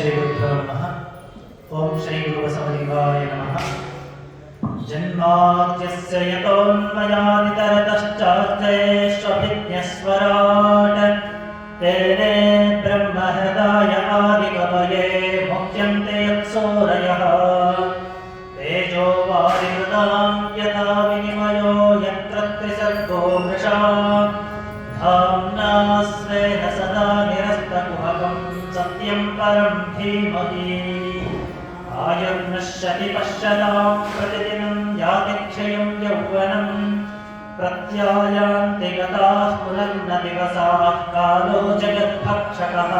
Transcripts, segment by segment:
ಶ್ರೀ ಗುರುಭ್ಯೋ ನಮಃ. ಓಂ ಶ್ರೀ ಗುರುಬಸವಲಿಂಗಾಯ ನಮಃ. ಜನ್ಮಾದ್ಯಸ್ಯ ಯತೋನ್ಮಯಾದಿತರತಶ್ಚಾರ್ಥೇಷ್ವಭಿಜ್ಞಸ್ವರಾಟ್ ತೇನೇ ಬ್ರಹ್ಮಹೃದಾಯ ಆದಿಕವಯೇ ಮುಹ್ಯಂತೆ ಯತ್ಸೂರಯಃ ತೇಜೋ ವಾರಿಮೃತಾಂ ಯಥಾ ವಿನಿಮಯೋ ಯತ್ರ ತ್ರಿಸರ್ಗೋ ಮೃಷಾ ಧಾಮ್ನಾ ಸ್ವೇನ ಸದಾ ನಿರಸ್ತಕುಹಕಂ ಸತ್ಯಂ ಪರಂ ಧೀಮಹಿ. ಆಯುರ್ನಶ್ಯತಿ ಪಶ್ಯತಾಂ ಪ್ರತಿದಿನಂ ಯಾತಿ ಕ್ಷಯಂ ಯೌವನಂ ಪ್ರತ್ಯಾಯಾಂತಿ ಗತಾಃ ಪುನರ್ನ ದಿವಸಾಃ ಕಾಲೋ ಜಗದ್ಭಕ್ಷಕಃ.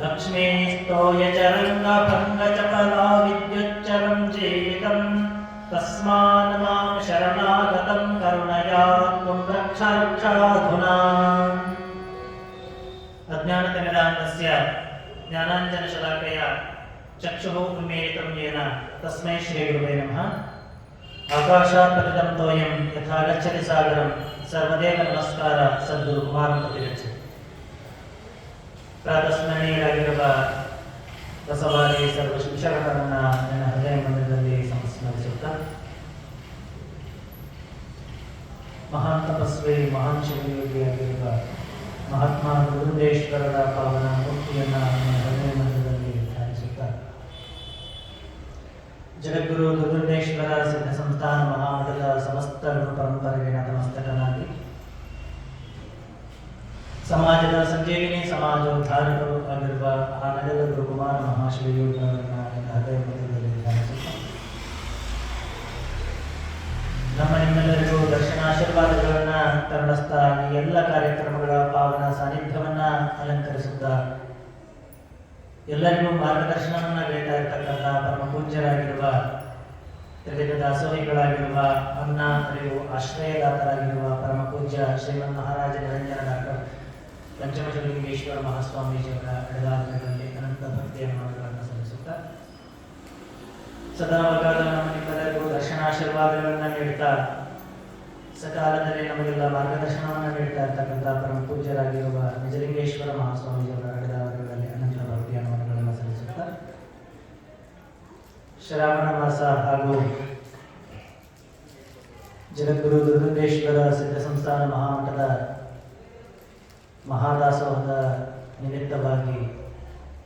ಲಕ್ಷ್ಮೀಸ್ತೋಯಚರಂಗಭಂಗಚಪಲಾ ವಿದ್ಯುಚ್ಚರಂ ಜೀವಿತಂ ತಸ್ಮಾನ್ ಮಾಂ ಶರಣಾಗತಂ ಕರುಣಯಾ ತ್ವಂ ರಕ್ಷ ರಕ್ಷಾಧುನಾ. ಅಜ್ಞಾನತಿಮಿರಾಂಧಸ್ಯ ಜ್ಞಾನಾಂಜನಶಲಾಕಯ ಚಕ್ಷುಃ ಉನ್ಮೀಲಿತಂ ಯೇನ ತಸ್ಮೈ ಶ್ರೀ ಗುರುವೇ ನಮಃ. ಆಕಾಶಾತ್ ಪತಿತಂ ತೋಯಂ ಯಥಾ ಗಚ್ಚತಿ ಸಾಗರಂ ಸರ್ವದೇವ ನಮಸ್ಕಾರ ಸದ್ಗುರು ಕುಮಾರಂ ಪ್ರತಿ ಗಚ್ಚತಿ. ಪ್ರಾತಸ್ಮರಣೀಯರಾಗಿರುವ ಬಸವಾದಿ ಸರ್ವ ಶಿಕ್ಷಕರನ್ನ ನನ್ನ ಹೃದಯ ಮಂದಿರದಲ್ಲಿ ಸಂಸ್ಮರಿಸುತ್ತಾ, ಮಹಾನ್ ತಪಸ್ವಿ ಮಹಾನ್ ಶಿವಯೋಗಿಯಾಗಿರುವ ಮಹಾತ್ಮ ಗುರುದೇಶ್ವರರ ಪಾವನ ಮೂರ್ತಿಯನ್ನ ನನ್ನ ಹೃದಯ ಮಂದಿರದಲ್ಲಿ ಧ್ಯಾನಿಸುತ್ತಾ, ಜಗದ್ಗುರು ದುರ್ಗುಂಡೇಶ್ವರ ಸಿದ್ಧ ಸಂಸ್ಥಾನ ಮಹಾಮಠದ ಸಮಸ್ತ ಗುರು ಪರಂಪರೆಗೆ ನತಮಸ್ತಕನಾಗಿ ಸಮಾಜದ ಸಂಜೀವಿನಿ ಸಮಾಜೋದ್ಧಾರಕರು ಆಗಿರುವ ಆ ನಗರದ ಗುರುಕುಮಾರ ಮಹಾಶಿವಯೋಗಿಯವರನ್ನ ನನ್ನ ಹೃದಯ ಮಂದಿರದಲ್ಲಿ ಧ್ಯಾನಿಸುತ್ತಾ, ನಮ್ಮ ನಿಮ್ಮೆಲ್ಲರಿಗೂ ದರ್ಶನಾಶೀರ್ವಾದಗಳನ್ನ ಕರುಣಿಸ್ತಾ ಈ ಎಲ್ಲ ಕಾರ್ಯಕ್ರಮಗಳ ಪಾವನ ಸಾನ್ನಿಧ್ಯವನ್ನ ಅಲಂಕರಿಸುತ್ತಾ, ಎಲ್ಲರಿಗೂ ಮಾರ್ಗದರ್ಶನವನ್ನ ನೀಡ್ತಾ ಇರತಕ್ಕಂಥ ಪರಮ ಪೂಜ್ಯರಾಗಿರುವ ತ್ರಿವಿಧ ದಾಸೋಹಿಗಳಾಗಿರುವ ಅನ್ನ ಅರಿವು ಆಶ್ರಯದಾತರಾಗಿರುವ ಪರಮ ಪೂಜ್ಯ ಶ್ರೀಮನ್ ಮಹಾರಾಜ ನಿರಂಜನ ಡಾಕ್ಟರ್ ಪಂಚಮಶಲಿಂಗೇಶ್ವರ ಮಹಾಸ್ವಾಮೀಜಿಯವರ ಎಡಗಾಲಗಳಲ್ಲಿ ಅನಂತ ಭಕ್ತಿಯ ನಮನಗಳನ್ನು ಸಲ್ಲಿಸುತ್ತಾ, ಸದಾವಕಾಲ ನಮ್ಮ ನಿಮ್ಮೆಲ್ಲರಿಗೂ ದರ್ಶನಾಶೀರ್ವಾದಗಳನ್ನು ನೀಡುತ್ತಾ, ಸಕಾಲದಲ್ಲಿ ನಮಗೆಲ್ಲ ಮಾರ್ಗದರ್ಶನವನ್ನು ನೀಡ್ತಾ ಇರ್ತಕ್ಕಂಥ ಪರಮ ಪೂಜ್ಯರಾಗಿರುವ ನಿಜಲಿಂಗೇಶ್ವರ ಮಹಾಸ್ವಾಮೀಜಿಯವರ ಎಡಗಾಲಗಳಲ್ಲಿ ಅನಂತ ಭಕ್ತಿಯ ನಮನಗಳನ್ನು ಸಲ್ಲಿಸುತ್ತಾ, ಶ್ರಾವಣ ಮಾಸ ಹಾಗೂ ಜಗದ್ಗುರು ದುರ್ಗುಂಡೇಶ್ವರ ಸಿದ್ಧ ಸಂಸ್ಥಾನ ಮಹಾಮಠದ ಮಹಾದಾಸೋಹದ ನಿಮಿತ್ತವಾಗಿ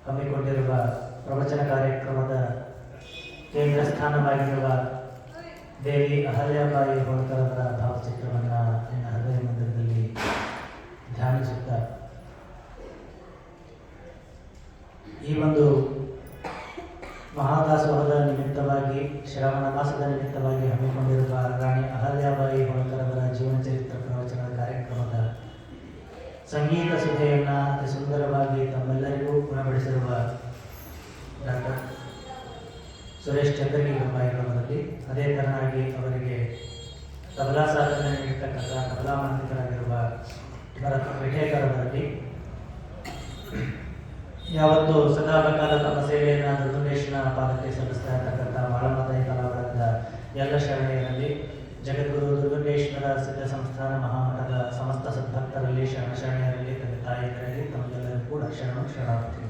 ಹಮ್ಮಿಕೊಂಡಿರುವ ಪ್ರವಚನ ಕಾರ್ಯಕ್ರಮದ ಕೇಂದ್ರ ಸ್ಥಾನವಾಗಿರುವ ದೇವಿ ಅಹಲ್ಯಾಬಾಯಿ ಹೋಳ್ಕರ್ ಅವರ ಭಾವಚಿತ್ರವನ್ನು ನನ್ನ ಹೃದಯ ಮಂದಿರದಲ್ಲಿ ಧ್ಯಾನಿಸುತ್ತಾ, ಈ ಒಂದು ಮಹಾದಾಸೋಹದ ನಿಮಿತ್ತವಾಗಿ ಶ್ರಾವಣ ಮಾಸದ ನಿಮಿತ್ತವಾಗಿ ಹಮ್ಮಿಕೊಂಡಿರುವ ರಾಣಿ ಅಹಲ್ಯಾಬಾಯಿ ಹೋಳ್ಕರ್ ಅವರ ಜೀವನ ಚರಿತ್ರ ಪ್ರವಚನದ ಕಾರ್ಯಕ್ರಮದ ಸಂಗೀತ ಸುಧೆಯನ್ನು ಅತಿ ಸುಂದರವಾಗಿ ತಮ್ಮೆಲ್ಲರಿಗೂ ಗುಣಪಡಿಸಿರುವ ಡಾಕ್ಟರ್ ಸುರೇಶ್ ಚಂದ್ರಗಿ ಗಂಬಾಯಿರವರಲ್ಲಿ, ಅದೇ ತರನಾಗಿ ಅವರಿಗೆ ತಬಲಾ ಸಾಧನೆ ನೀಡತಕ್ಕಂಥ ತಬಲಾ ಮಾಂತ್ರಿಕರಾಗಿರುವ ಭರತ್ ವಿಠೇಕರ್ ಅವರಲ್ಲಿ, ಯಾವತ್ತು ಸದಾಕಾಲ ತಮ್ಮ ಸೇವೆಯನ್ನು ದುರ್ಗುಂಡೇಶ್ವರ ಪಾದಕ್ಕೆ ಸಲ್ಲಿಸ್ತಾ ಇರತಕ್ಕಂಥ ಮಾಳಮತಾಯಿ ಕಲಾವಳದ ಎಲ್ಲ ಶರಣೆಯರಲ್ಲಿ, ಜಗದ್ಗುರು ದುರ್ಗುಂಡೇಶ್ವರ ಸಿದ್ಧ ಸಂಸ್ಥಾನ ಮಹಾಮಠದ ಸಮಸ್ತ ಸದ್ಭಕ್ತರಲ್ಲಿ ಶರಣೆಯರಲ್ಲಿ, ತಂದೆ ತಾಯಿಯರಲ್ಲಿ ತಮಗೆಲ್ಲರೂ ಕೂಡ ಶರಣಾರ್ಥಿ.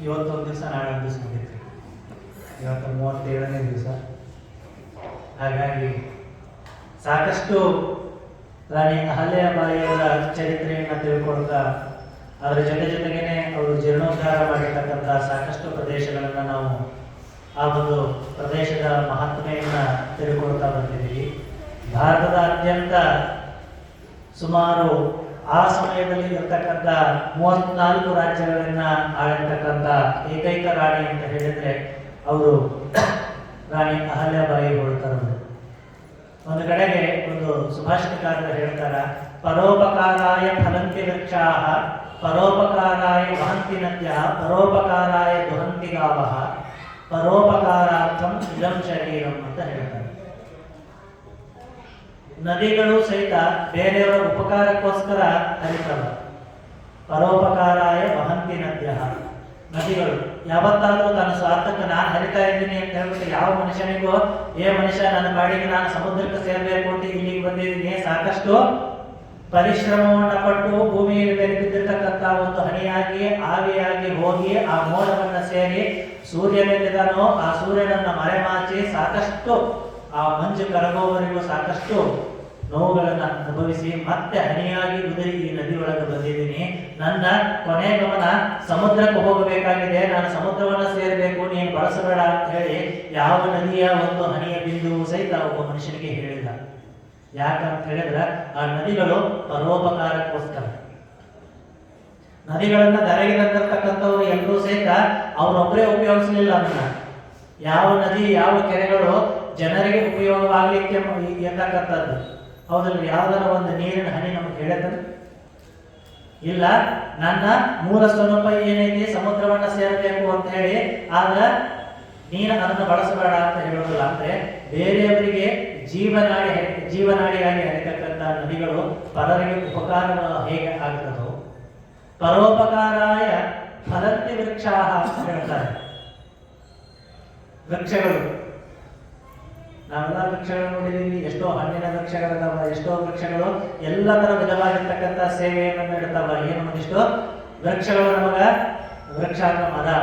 ಇವತ್ತೊಂದು ದಿವಸ ನಾಳೆ ಒಂದು ದಿವಸ ಮುಗಿತ್ರಿ. ಇವತ್ತು 37ನೇ ದಿವಸ. ಹಾಗಾಗಿ ಸಾಕಷ್ಟು ರಾಣಿ ಅಹಲ್ಯಾಬಾಯಿಯವರ ಚರಿತ್ರೆಯನ್ನು ತಿಳ್ಕೊಳ್ತಾ, ಅದರ ಜೊತೆಗೇನೆ ಅವರು ಜೀರ್ಣೋದ್ಧಾರ ಮಾಡಿರ್ತಕ್ಕಂಥ ಸಾಕಷ್ಟು ಪ್ರದೇಶಗಳನ್ನು ನಾವು ಆ ಒಂದು ಪ್ರದೇಶದ ಮಹತ್ಮೆಯನ್ನು ತಿಳ್ಕೊಳ್ತಾ ಬಂದಿದ್ದೀವಿ. ಭಾರತದಾದ್ಯಂತ ಸುಮಾರು ಆ ಸಮಯದಲ್ಲಿ ಇರ್ತಕ್ಕಂಥ 34 ರಾಜ್ಯಗಳನ್ನ ಆಳಿರ್ತಕ್ಕಂಥ ಏಕೈಕ ರಾಣಿ ಅಂತ ಹೇಳಿದ್ರೆ ಅವರು ರಾಣಿ ಅಹಲ್ಯಾಬಾಯಿ ಹೋಳ್ಕರ್ ಅವರು. ಒಂದು ಕಡೆಗೆ ಒಂದು ಸುಭಾಷಿತಕಾರರು ಹೇಳ್ತಾರ, ಪರೋಪಕಾರಾಯ ಫಲಂತಿ ವೃಕ್ಷಾಃ ಪರೋಪಕಾರಾಯ ವಹಂತಿ ನದ್ಯಃ ಪರೋಪಕಾರಾಯ ದುಹಂತಿ ಗಾವಃ ಪರೋಪಕಾರಾರ್ಥಂ ಇದಂ ಶರೀರಂ ಅಂತ ಹೇಳ್ತಾರೆ. ನದಿಗಳು ಸಹಿತ ಬೇರೆಯವರ ಉಪಕಾರಕ್ಕೋಸ್ಕರ ಹರಿತವ. ಪರೋಪಕಾರಾಯ ವಹಂತಿ ನದ್ಯಃ, ನದಿಗಳು ಯಾವತ್ತಾದ್ರೂ ತನ್ನ ಸ್ವಾರ್ಥಕ್ಕೆ ನಾನು ಹರಿತಾ ಇದ್ದೀನಿ ಅಂತ ಹೇಳ್ಬಿಟ್ಟು ಯಾವ ಮನುಷ್ಯನಿಗೂ, ಏ ಮನುಷ್ಯ ನನ್ನ ಬಾಡಿಗೆ ನಾನು ಸಮುದ್ರಕ್ಕೆ ಸೇರಬೇಕು ಅಂತ ಇಲ್ಲಿಗೆ ಬಂದಿದ್ದೀನಿ, ಸಾಕಷ್ಟು ಪರಿಶ್ರಮವನ್ನು ಪಟ್ಟು ಭೂಮಿಯಲ್ಲಿ ಬೆರೆತಿದ್ದಿರ್ತಕ್ಕಂಥ ಒಂದು ಹನಿಯಾಗಿ ಆವಿಯಾಗಿ ಹೋಗಿ ಆ ಮೋಡವನ್ನು ಸೇರಿ ಸೂರ್ಯನೆಲ್ಲಿದ್ದಾನೋ ಆ ಸೂರ್ಯನನ್ನ ಮರೆಮಾಚಿ ಸಾಕಷ್ಟು ಆ ಮಂಜು ಕರಗುವವರೆಗೂ ಸಾಕಷ್ಟು ನೋವುಗಳನ್ನು ಅನುಭವಿಸಿ ಮತ್ತೆ ಹನಿಯಾಗಿ ಉದರಿ ಈ ನದಿ ಒಳಗೆ ಬಂದಿದ್ದೀನಿ. ನನ್ನ ಕೊನೆ ಗಮನ ಸಮುದ್ರಕ್ಕೆ ಹೋಗಬೇಕಾಗಿದೆ, ನಾನು ಸಮುದ್ರವನ್ನ ಸೇರಬೇಕು, ನೀನು ಬಳಸಬೇಡ ಅಂತ ಹೇಳಿ ಯಾವ ನದಿಯ ಒಂದು ಹನಿಯ ಬಿಂದುವು ಸಹಿತ ಒಬ್ಬ ಮನುಷ್ಯನಿಗೆ ಹೇಳಿಲ್ಲ. ಯಾಕಂತ ಹೇಳಿದ್ರೆ ಆ ನದಿಗಳು ಪರೋಪಕಾರಕ್ಕೋಸ್ಕರ. ನದಿಗಳನ್ನ ಧರೆಗೆ ತಂದಿರ್ತಕ್ಕಂಥವ್ರು ಎಲ್ಲರೂ ಸಹಿತ ಅವರೊಬ್ಬರೇ ಉಪಯೋಗಿಸಲಿಲ್ಲ. ಅದನ್ನ ಯಾವ ನದಿ ಯಾವ ಕೆರೆಗಳು ಜನರಿಗೆ ಉಪಯೋಗವಾಗಲಿಕ್ಕೆ ಇರ್ತಕ್ಕಂಥದ್ದು ಹೌದಲ್ಲ. ಯಾವ್ದಾರ ಒಂದು ನೀರಿನ ಹನಿ ನಮಗೆ ಹೇಳದ ಇಲ್ಲ. ನನ್ನ ಮೂಲ ಸ್ವರೂಪ ಏನೈತಿ ಸಮುದ್ರವನ್ನ ಸೇರಬೇಕು ಅಂತ ಹೇಳಿ, ಆದ್ರೆ ನೀನು ಅದನ್ನು ಬಳಸಬೇಡ ಅಂತ ಹೇಳೋದಿಲ್ಲ. ಅಂದ್ರೆ ಬೇರೆಯವರಿಗೆ ಜೀವನಾಡಿಯಾಗಿ ಹರಿತಕ್ಕಂಥ ನದಿಗಳು ಪರರಿಗೆ ಉಪಕಾರ ಹೇಗೆ ಆಗ್ತದೋ ಪರೋಪಕಾರಾಯ ಫಲಂತಿ ವೃಕ್ಷಾಹ ಅಂತ ಹೇಳ್ತಾರೆ. ವೃಕ್ಷಗಳು ನಾವೆಲ್ಲ ವೃಕ್ಷಗಳು ನೋಡಿದೀವಿ. ಎಷ್ಟೋ ಹಣ್ಣಿನ ವೃಕ್ಷಗಳಿದಾವ, ಎಷ್ಟೋ ವೃಕ್ಷಗಳು ಎಲ್ಲ ತರ ವಿಧವಾಗಿರ್ತಕ್ಕಂಥ ಸೇವೆಯನ್ನು ನೀಡುತ್ತಾವ. ಏನು ಒಂದಿಷ್ಟು ವೃಕ್ಷಗಳು ನಮಗ ವೃಕ್ಷ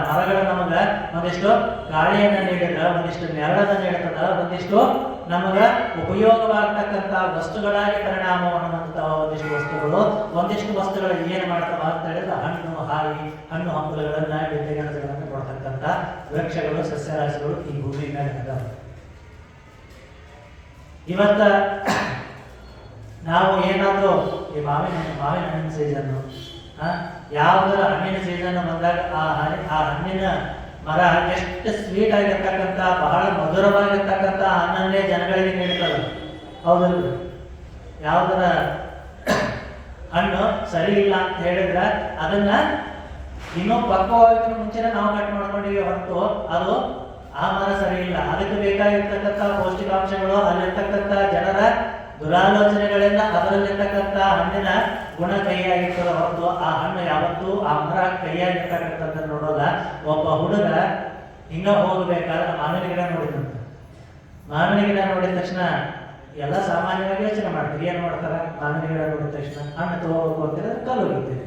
ಮರಗಳು ನಮಗ ಒಂದಿಷ್ಟು ಗಾಳಿಯನ್ನ ನೀಡಿದ್ರ, ಒಂದಿಷ್ಟು ನೆರಳನ್ನ ನೀಡುತ್ತದ, ಒಂದಿಷ್ಟು ನಮಗ ಉಪಯೋಗವಾಗತಕ್ಕಂಥ ವಸ್ತುಗಳಾಗಿ ಪರಿಣಾಮವನ್ನು ಹೊಂದುತ್ತಾವ. ಒಂದಿಷ್ಟು ವಸ್ತುಗಳು ಏನು ಮಾಡ್ತಾವ ಅಂತ ಹೇಳಿದ್ರೆ ಹಣ್ಣು ಹಂಪಲುಗಳನ್ನ ಬೆಳೆಗಳನ್ನು ಕೊಡ್ತಕ್ಕಂಥ ವೃಕ್ಷಗಳು ಸಸ್ಯರಾಶಿಗಳು ಈ ಭೂಮಿ ಮೇಲೆ ಅದಾವ. ಇವತ್ತ ನಾವು ಏನಾದರೂ ಈ ಮಾವಿನ ಹಣ್ಣಿನ ಸೀಸನ್ನು ಯಾವ್ದಾರ ಹಣ್ಣಿನ ಸೀಸನ್ ಬಂದಾಗ ಆ ಹಣ್ಣಿನ ಮರ ಎಷ್ಟು ಸ್ವೀಟ್ ಆಗಿರ್ತಕ್ಕಂಥ ಬಹಳ ಮಧುರವಾಗಿರ್ತಕ್ಕಂಥ ಹಣ್ಣನ್ನೇ ಜನಗಳಿಗೆ ನೀಡ್ತದೆ. ಹೌದಲ್ಲ? ಯಾವ್ದಾರ ಹಣ್ಣು ಸರಿ ಇಲ್ಲ ಅಂತ ಹೇಳಿದ್ರೆ ಅದನ್ನ ಇನ್ನೂ ಪಕ್ವವಾಗಿ ಮುಂಚೆನೆ ನಾವು ಕಟ್ ಮಾಡ್ಕೊಂಡಿವಿ ಹೊರತು ಅದು ಆ ಮರ ಸರಿ ಇಲ್ಲ. ಅದಕ್ಕೆ ಬೇಕಾಗಿರ್ತಕ್ಕಂಥ ಪೌಷ್ಟಿಕಾಂಶಗಳು ಅಲ್ಲಿರ್ತಕ್ಕಂಥ ಜನರ ದುರಾಲೋಚನೆಗಳಿಂದ ಅದರಲ್ಲಿರ್ತಕ್ಕಂಥ ಹಣ್ಣಿನ ಗುಣ ಕೈಯಾಗಿರ್ತದ ಹೊರತು ಆ ಹಣ್ಣು ಯಾವತ್ತೂ ಆ ಮರ ಕೈಯಾಗಿರ್ತಕ್ಕಂಥದ್ದು ನೋಡೋಲ್ಲ. ಒಬ್ಬ ಹುಡುಗ ಹಿಂಗ ಹೋಗ್ಬೇಕಾದ್ರೆ ಮಾವಿನ ಗಿಡ ನೋಡಿದಂತ. ಮಾವಿನ ಗಿಡ ನೋಡಿದ ತಕ್ಷಣ ಎಲ್ಲ ಸಾಮಾನ್ಯವಾಗಿ ಯೋಚನೆ ಮಾಡ್ತೀವಿ. ಏನ್ ಮಾಡ್ತಾರ? ಮಾವಿನ ಗಿಡ ನೋಡಿದ ತಕ್ಷಣ ಹಣ್ಣು ತಗೋಬೇಕು ಅಂತೇಳಿದ್ರೆ ಕಲ್ಲು ಹೋಗ್ತೀವಿ.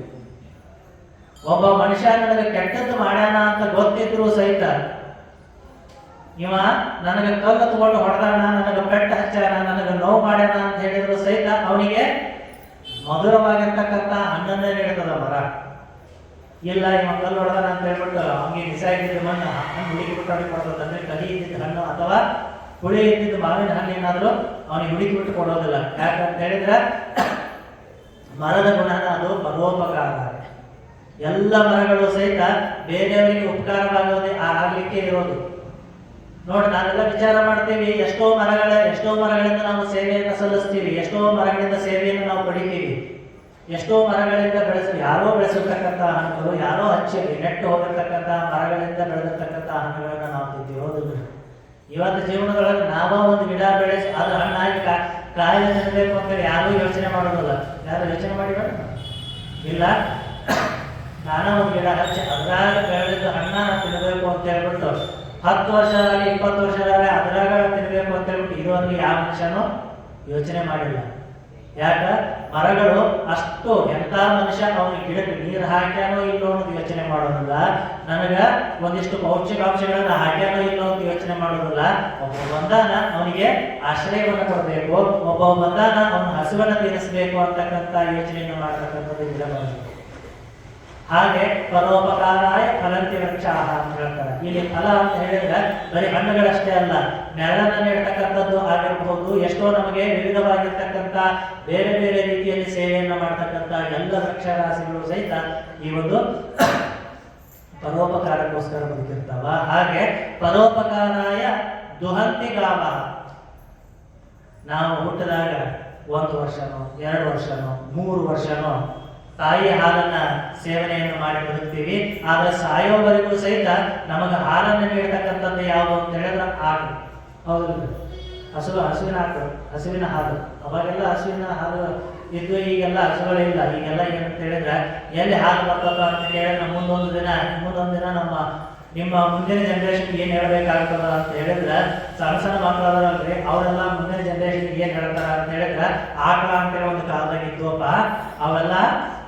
ಒಬ್ಬ ಮನುಷ್ಯ ನನಗೆ ಕೆಟ್ಟದ್ದು ಮಾಡ್ಯಾನ ಅಂತ ಗೊತ್ತಿದ್ರು ಸಹಿತ ಇವ ನನಗೆ ಕಲ್ಲು ತಗೊಂಡು ಹೊಡೆದಾನ, ನನಗೆ ಪೆಟ್ಟು ಹಚ್ಚಾನ, ನನಗೆ ನೋವು ಮಾಡ್ಯಾನ ಅಂತ ಹೇಳಿದ್ರು ಸಹಿತ ಅವನಿಗೆ ಮಧುರವಾಗಿರ್ತಕ್ಕಂಥ ಹಣ್ಣನ್ನೇ ನೀಡ್ತದ ಮರ. ಇಲ್ಲ ಇವ ಕಲ್ಲು ಹೊಡೆದಾನ ಅಂತ ಹೇಳ್ಬಿಟ್ಟು ಅವನಿಗೆ ಬಿಸಾಗಿದ್ದ ಮಣ್ಣು ಹಣ್ಣು ಹುಡುಕಿ ಬಿಟ್ಟು ಕೊಡ್ತದೆ. ಅಂದ್ರೆ ಕಹಿ ಇದ್ದಿದ್ದ ಹಣ್ಣು ಅಥವಾ ಹುಳಿ ಇದ್ದಿದ್ದು ಮಾವಿನ ಹಣ್ಣು ಏನಾದರೂ ಅವನಿಗೆ ಹುಡುಕಿ ಬಿಟ್ಟು ಕೊಡೋದಿಲ್ಲ. ಯಾಕಂತ ಹೇಳಿದ್ರೆ ಮರದ ಗುಣನ ಅದು ಪರೋಪಕಾರ. ಎಲ್ಲ ಮರಗಳು ಸಹಿತ ಬೇರೆಯವರಿಗೆ ಉಪಕಾರವಾಗೋದೇ ಆಗ್ಲಿಕ್ಕೆ ಇರೋದು. ನೋಡಿ, ನಾವೆಲ್ಲ ವಿಚಾರ ಮಾಡ್ತೀವಿ, ಎಷ್ಟೋ ಮರಗಳಿಂದ ನಾವು ಸೇವೆಯನ್ನು ಸಲ್ಲಿಸ್ತೀವಿ, ಎಷ್ಟೋ ಮರಗಳಿಂದ ಸೇವೆಯನ್ನು ನಾವು ಪಡಿತೀವಿ, ಎಷ್ಟೋ ಮರಗಳಿಂದ ಯಾರೋ ಬೆಳೆಸಿರ್ತಕ್ಕಂಥ ಹಣ್ಣುಗಳು, ಯಾರೋ ಹಚ್ಚಿ ನೆಟ್ಟು ಹೋಗಿರ್ತಕ್ಕಂಥ ಮರಗಳಿಂದ ಬೆಳೆದಿರ್ತಕ್ಕಂಥ ಹಣ್ಣುಗಳನ್ನ ನಾವು ತಿಂತೀವಿ. ಹೌದಿಲ್ಲ? ಇವತ್ತು ಜೀವನದೊಳಗೆ ನಾವೋ ಒಂದು ಗಿಡ ಬೆಳೆಸಿ ಅದು ಹಣ್ಣಾಗಿ ಕಾಯಿಲೆ ತಿನ್ನಬೇಕು ಅಂತೇಳಿ ಯಾರೂ ಯೋಚನೆ ಮಾಡೋದಿಲ್ಲ. ಯಾರು ಯೋಚನೆ ಮಾಡಿಬೇಡ? ಇಲ್ಲ, ನಾನೋ ಒಂದು ಗಿಡ ಹಚ್ಚಿ ಅದ್ರಾಗ ಬೆಳೆದಿದ್ದು ಹಣ್ಣ ತಿನ್ನಬೇಕು ಅಂತ ಹೇಳ್ಬಿಟ್ಟು 10 ವರ್ಷ ಆಗಲಿ 20 ವರ್ಷ ಆಗಲಿ ಅದ್ರಾಗ ತಿನ್ಬೇಕು ಅಂತ ಹೇಳ್ಬಿಟ್ಟು ಇದುವರೆಗೆ ಯಾವ ಮನುಷ್ಯನೂ ಯೋಚನೆ ಮಾಡಿಲ್ಲ. ಯಾಕ? ಮರಗಳು ಅಷ್ಟು ಎಂತ ಮನುಷ್ಯ ಅವನಿಗೆ ಗಿಡಕ್ಕೆ ನೀರು ಹಾಕ್ಯಾನೋ ಇಲ್ಲೋ ಅನ್ನೋದು ಯೋಚನೆ ಮಾಡೋದಿಲ್ಲ. ನನಗ ಒಂದಿಷ್ಟು ಪೌಷ್ಟಿಕಾಂಶಗಳನ್ನ ಹಾಕ್ಯಾನೋ ಇಲ್ಲೋ ಅಂತ ಯೋಚನೆ ಮಾಡೋದಿಲ್ಲ. ಒಬ್ಬ ಬಂದಾನ ಅವನಿಗೆ ಆಶ್ರಯವನ್ನು ಕೊಡಬೇಕು, ಒಬ್ಬ ಬಂದಾನ ಅವನ ಹಸುವನ್ನ ತೀರಿಸಬೇಕು ಅಂತಕ್ಕಂಥ ಯೋಚನೆಯನ್ನು ಮಾಡತಕ್ಕಂಥದ್ದು ಗಿಡ ಮರಗಳು. ಹಾಗೆ ಪರೋಪಕಾರಾಯ ಫಲಂತಿ ವೃಕ್ಷಾಹ ಅಂತ ಹೇಳ್ತಾರೆ. ಇಲ್ಲಿ ಫಲ ಅಂತ ಹೇಳಿದ್ರೆ ಬರೀ ಹಣ್ಣುಗಳಷ್ಟೇ ಅಲ್ಲ, ನೆರಳನ್ನ ನೀಡ್ತಕ್ಕಂಥದ್ದು ಆಗಿರಬಹುದು. ಎಷ್ಟೋ ನಮಗೆ ವಿವಿಧವಾಗಿರ್ತಕ್ಕಂಥ ಬೇರೆ ಬೇರೆ ರೀತಿಯಲ್ಲಿ ಸೇವೆಯನ್ನು ಮಾಡ್ತಕ್ಕಂಥ ಎಲ್ಲ ವೃಕ್ಷ ರಾಶಿಗಳು ಸಹಿತ ಈ ಒಂದು ಪರೋಪಕಾರಕ್ಕೋಸ್ಕರ ಬದುಕಿರ್ತಾವ. ಹಾಗೆ ಪರೋಪಕಾರಾಯ ದುಹಂತಿ ಗಾವ. ನಾವು ಹುಟ್ಟಿದಾಗ 1 ವರ್ಷನೋ 2 ವರ್ಷನೋ 3 ವರ್ಷನೋ ತಾಯಿ ಹಾಲನ್ನ ಸೇವನೆಯನ್ನು ಮಾಡಿ ಬದುಕ್ತೀವಿ. ಆದ್ರೆ ಸಾಯೋವರೆಗೂ ಸಹಿತ ನಮಗೆ ಹಾಲನ್ನು ನೀಡತಕ್ಕಂಥದ್ದು ಯಾವುದು ಅಂತ ಹೇಳಿದ್ರೆ ಆಕಳು. ಹೌದು, ಹಸುವಿನ ಹಾಲು. ಅವಾಗೆಲ್ಲ ಹಸುವಿನ ಹಾಲು ಇದ್ದು, ಈಗೆಲ್ಲ ಹಸುಗಳಿಲ್ಲ. ಈಗೆಲ್ಲ ಏನಂತ ಹೇಳಿದ್ರೆ ಎಲ್ಲಿ ಹಾಲು ಬರ್ತದ ಅಂತ ಹೇಳಿದ್ರೆ ಮುಂದೊಂದು ದಿನ ನಮ್ಮ ನಿಮ್ಮ ಮುಂದಿನ ಜನರೇಷನ್ ಏನ್ ಹೇಳ್ಬೇಕಾಗ್ತದ ಅಂತ ಹೇಳಿದ್ರೆ ಸಣ್ಣ ಸಣ್ಣ ಮಕ್ಕಳಾದ್ರಲ್ರಿ ಅವರೆಲ್ಲ ಮುಂದಿನ ಜನರೇಷನ್ ಏನ್ ಹೇಳ್ತಾರ ಅಂತ ಹೇಳಿದ್ರೆ ಆಕಳ ಅಂತೇಳಿ ಒಂದು ಕಾಲದಾಗ ಇದ್ವಪ್ಪ, ಅವೆಲ್ಲ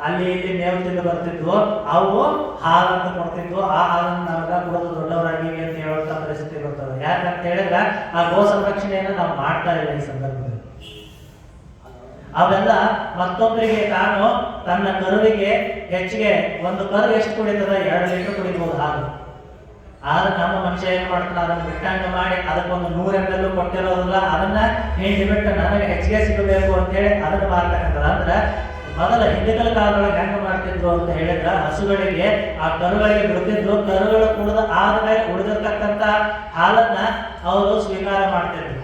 ಅಲ್ಲಿ ಇಲ್ಲಿ ಮೇವು ತಿಂದು ಬರ್ತಿದ್ವು, ಅವು ಹಾಲು ಅಂತ ಕೊಡ್ತಿದ್ವು, ಆ ಹಾಲನ್ನು ನಮ್ಗ ಕುಡಿದು ದೊಡ್ಡವರಾಗಿವಿ ಅಂತ ಹೇಳುವಂತ ಪರಿಸ್ಥಿತಿ ಬರ್ತದೆ. ಯಾಕಂತ ಹೇಳಿದ್ರೆ ಆ ಗೋ ಸಂರಕ್ಷಣೆಯನ್ನು ನಾವು ಮಾಡ್ತಾ ಇಲ್ಲ ಈ ಸಂದರ್ಭದಲ್ಲಿ. ಅವೆಲ್ಲ ಮತ್ತೊಬ್ಬರಿಗೆ ತಾನು ತನ್ನ ಕರುವಿಗೆ ಹೆಚ್ಚಿಗೆ ಒಂದು ಕರು ಎಷ್ಟು ಕುಡಿತದ 2 ಲೀಟರ್ ಕುಡಿಬಹುದು ಹಾಲು. ಆದ್ರೆ ನಮ್ಮ ಮನುಷ್ಯ ಏನ್ ಮಾಡ್ತಾನೆ, ಅದನ್ನ ಬಿಟ್ಟಂಗ ಮಾಡಿ ಅದಕ್ಕೊಂದು 100 ml ಕೊಟ್ಟಿರೋದಿಲ್ಲ, ಅದನ್ನ ಹಿಂಡಿ ಬಿಟ್ಟು ನನಗೆ ಹೆಚ್ಚಿಗೆ ಸಿಗಬೇಕು ಅಂತ ಹೇಳಿ ಅದನ್ನ ಮಾಡ್ತಕ್ಕಂಥದ್ದು. ಅಂದ್ರೆ ಮೊದಲ ಹಿಂದಿನ ಕಾಲದೊಳಗೆ ಹೆಂಗ ಮಾಡ್ತಿದ್ರು ಅಂತ ಹೇಳಿದ್ರೆ ಹಸುಗಳಿಗೆ ಆ ಕರುಗಳಿಗೆ ಬಿಡುತ್ತಿದ್ರು, ಕರುಗಳು ಕುಡಿದ ಆದ್ಮೇಲೆ ಉಳಿದಿರ್ತಕ್ಕಂಥ ಹಾಲನ್ನ ಅವರು ಸ್ವೀಕಾರ ಮಾಡ್ತಿದ್ರು.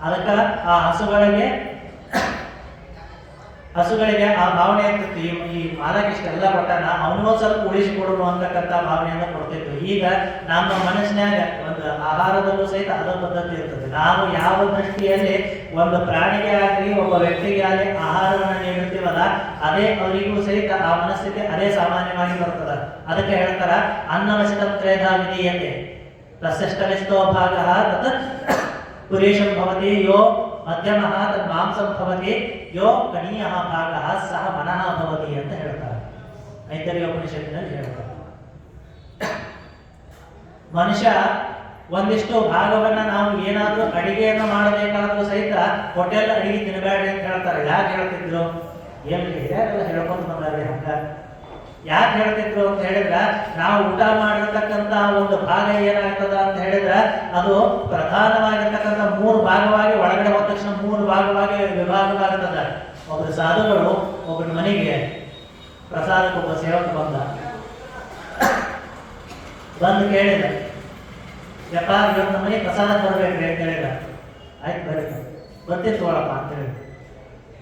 ಅದಕ್ಕ ಆ ಹಸುಗಳಿಗೆ ಆ ಭಾವನೆ ಆಗ್ತಿತ್ತು, ಈ ಮಾಲಕ್ ಇಷ್ಟೆಲ್ಲ ಕೊಟ್ಟಾನ ಅವನಿಗೂ ಸ್ವಲ್ಪ ಉಳಿಸಿ ಕೊಡೋಣ ಅಂತಕ್ಕಂಥ ಭಾವನೆಯನ್ನು ಕೊಡ್ತಿತ್ತು. ಈಗ ನಮ್ಮ ಮನಸ್ಸಿನಾಗ ಒಂದು ಆಹಾರದಲ್ಲೂ ಸಹಿತ ಅದ ಪದ್ಧತಿ ಇರ್ತದೆ. ನಾವು ಯಾವ ದೃಷ್ಟಿಯಲ್ಲಿ ಒಂದು ಪ್ರಾಣಿಗೆ ಆಗಲಿ ಒಬ್ಬ ವ್ಯಕ್ತಿಗೆ ಆಗಲಿ ಆಹಾರವನ್ನು ನೀಡುತ್ತೀವಲ್ಲ, ಅದೇ ಅವರಿಗೂ ಸಹಿತ ಆ ಮನಸ್ಥಿತಿ ಅದೇ ಸಾಮಾನ್ಯವಾಗಿ ಬರ್ತದ. ಅದಕ್ಕೆ ಹೇಳ್ತಾರ ಅನ್ನವಶಿತ ತ್ರೇಧಾ ವಿಧೀಯತೆ ತಸ್ಯಷ್ಟವಿಸ್ತೋ ಭಾಗ ತತ್ ಪುರೇಶಂ ಭವತಿ ಯೋ ಮಧ್ಯಮಃ ತದ್ ಮಾಂಸಂ ಭವತಿ ಯೋ ಕಣೀಯಃ ಭಾಗಃ ಸಹ ಮನಃ ಭವತಿ ಅಂತ ಹೇಳ್ತಾರೆ. ಐತರೇಯ ಉಪನಿಷತ್ತಿನಲ್ಲಿ ಹೇಳ್ತಾರೆ. ಮನುಷ್ಯ ಒಂದಿಷ್ಟು ಭಾಗವನ್ನ ನಾವು ಏನಾದ್ರೂ ಅಡಿಗೆಯನ್ನು ಮಾಡಬೇಕಾದ್ರೂ ಸಹಿತ ಹೋಟೆಲ್ ಅಡಿಗೆ ತಿನ್ನಬೇಡಿ ಅಂತ ಹೇಳ್ತಾರೆ. ಯಾಕೆ ಹೇಳ್ತಿದ್ರು? ಏನ್ರಿ ಹಿರಿಯರೆಲ್ಲ ಹೇಳ್ಕೊಂಡು ಬಂದಾರೆ. ಹಂಗ ಯಾಕೆ ಹೇಳ್ತಿದ್ರು ಅಂತ ಹೇಳಿದ್ರೆ, ನಾವು ಊಟ ಮಾಡಿರ್ತಕ್ಕಂಥ ಒಂದು ಭಾಗ ಏನಾಗ್ತದ ಅಂತ ಹೇಳಿದ್ರೆ ಅದು ಪ್ರಧಾನವಾಗಿರ್ತಕ್ಕಂಥ 3 ಭಾಗವಾಗಿ ಒಳಗಡೆ ಹೋದ ತಕ್ಷಣ 3 ಭಾಗವಾಗಿ ವಿಭಾಗವಾಗುತ್ತದೆ. ಒಬ್ಬರು ಸಾಧುಗಳು ಒಬ್ಬರ ಮನೆಗೆ ಪ್ರಸಾದಕ್ಕೆ ಒಬ್ಬ ಸೇವಕ ಬಂದು ಕೇಳಿದ, ಯಪ್ಪ ಇವತ್ತು ಮನೆ ಪ್ರಸಾದ ಬರ್ಬೇಕ್ರಿ ಅಂತ ಹೇಳಿದ. ಆಯ್ತು ಬರ್ರಿ, ಬರ್ತಿತ್ತು ಒಳಪ್ಪ ಅಂತ ಹೇಳಿದ.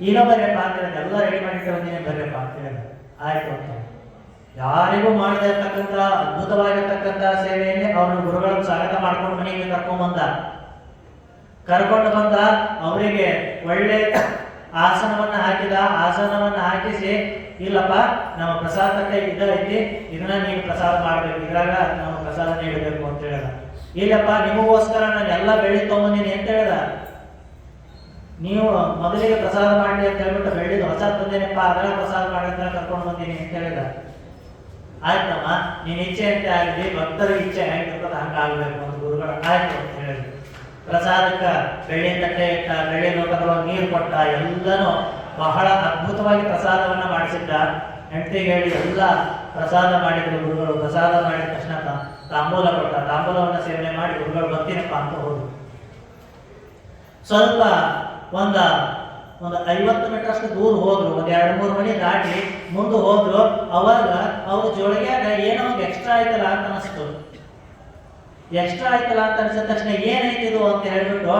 ಈಗ ಬರ್ರಿಯಪ್ಪ ಅಂತ ಹೇಳಿದ, ಎಲ್ಲ ರೆಡಿ ಮಾಡಿಟ್ಟು ಬಂದಿನಿ ಬರ್ರಿಯಪ್ಪ ಅಂತ ಹೇಳಿದ. ಆಯ್ತು ಅಂತ ಯಾರಿಗೂ ಮಾಡದೇ ಇರ್ತಕ್ಕಂಥ ಅದ್ಭುತವಾಗಿರ್ತಕ್ಕಂಥ ಸೇವೆಯಲ್ಲಿ ಅವನ ಗುರುಗಳನ್ನು ಸ್ವಾಗತ ಮಾಡ್ಕೊಂಡು ಮನೆಗೆ ಕರ್ಕೊಂಡು ಬಂದ ಅವರಿಗೆ ಒಳ್ಳೆ ಆಸನವನ್ನ ಹಾಕಿಸಿ, ಇಲ್ಲಪ್ಪ ನಮ್ಮ ಪ್ರಸಾದ ತಟ್ಟೆ ಇದೈತಿ, ಇದನ್ನ ನೀವು ಪ್ರಸಾದ ಮಾಡ್ಬೇಕು, ಇದ್ರಾಗ ನಾವು ಪ್ರಸಾದ ನೀಡಬೇಕು ಅಂತ ಹೇಳಿದ. ಇಲ್ಲಪ್ಪ ನಿಮಗೋಸ್ಕರ ನಾನು ಎಲ್ಲ ಬೆಳ್ಳಿ ತಗೊಂಬಂದಿನಿ ಅಂತ ಹೇಳಿದ. ನೀವು ಮೊದಲಿಗೆ ಪ್ರಸಾದ ಮಾಡಿ ಅಂತ ಹೇಳ್ಬಿಟ್ಟು ಬೆಳ್ಳಿದು ಹೊಸ ತಂದೇನಪ್ಪ, ಅದರ ಪ್ರಸಾದ ಮಾಡಿ ಕರ್ಕೊಂಡು ಬಂದೀನಿ ಅಂತ ಹೇಳಿದ. ಆಯ್ತಮ್ಮ, ನೀನ್ ಇಚ್ಛೆ ಅಂತ ಆಗಲಿ, ಭಕ್ತರ ಇಚ್ಛೆ ಹೇಗಿರ್ತದ ಹಂಗಾಗ್ಬೇಕು ಅಂತ ಗುರುಗಳು ಆಯ್ತು ಅಂತ ಹೇಳಿದ್ರು. ಪ್ರಸಾದಕ್ಕ ಬೆಳ್ಳಿ ತಟ್ಟೆ ಇಟ್ಟ, ಬೆಳ್ಳಿ ಲೋಕದೊಳಗೆ ನೀರು ಕೊಟ್ಟ, ಎಲ್ಲನೂ ಬಹಳ ಅದ್ಭುತವಾಗಿ ಪ್ರಸಾದವನ್ನ ಮಾಡಿಸಿದ್ದ. ಹೆಂಡತಿಗೆ ಹೇಳಿ ಎಲ್ಲ ಪ್ರಸಾದ ಮಾಡಿದ್ರು ಗುರುಗಳು. ಪ್ರಸಾದ ಮಾಡಿದ ತಕ್ಷಣ ತಾಂಬೂಲ ಕೊಟ್ಟ, ತಾಂಬೂಲವನ್ನ ಸೇವನೆ ಮಾಡಿ ಗುರುಗಳು ಬರ್ತೀನಪ್ಪ ಅಂತ ಹೋದ್ರು. ಸ್ವಲ್ಪ ಒಂದು 50 ಮೀಟರ್ ಅಷ್ಟು ದೂರ ಹೋದ್ರು. 2-3 ಮನೆ ದಾಟಿ ಮುಂದೆ ಹೋದ್ರು. ಅವಾಗ ಅವ್ರ ಜೋಳಿಗ್ಯಾಗ ಏನೋ ಒಂದು ಎಕ್ಸ್ಟ್ರಾ ಆಯ್ತಲ್ಲ ಅಂತ ಅನಿಸ್ತು. ಎಕ್ಸ್ಟ್ರಾ ಆಯ್ತಲ್ಲ ಅಂತ ಅನ್ಸಿದ ತಕ್ಷಣ ಏನೈತಿದು ಅಂತ ಹೇಳ್ಬಿಟ್ಟು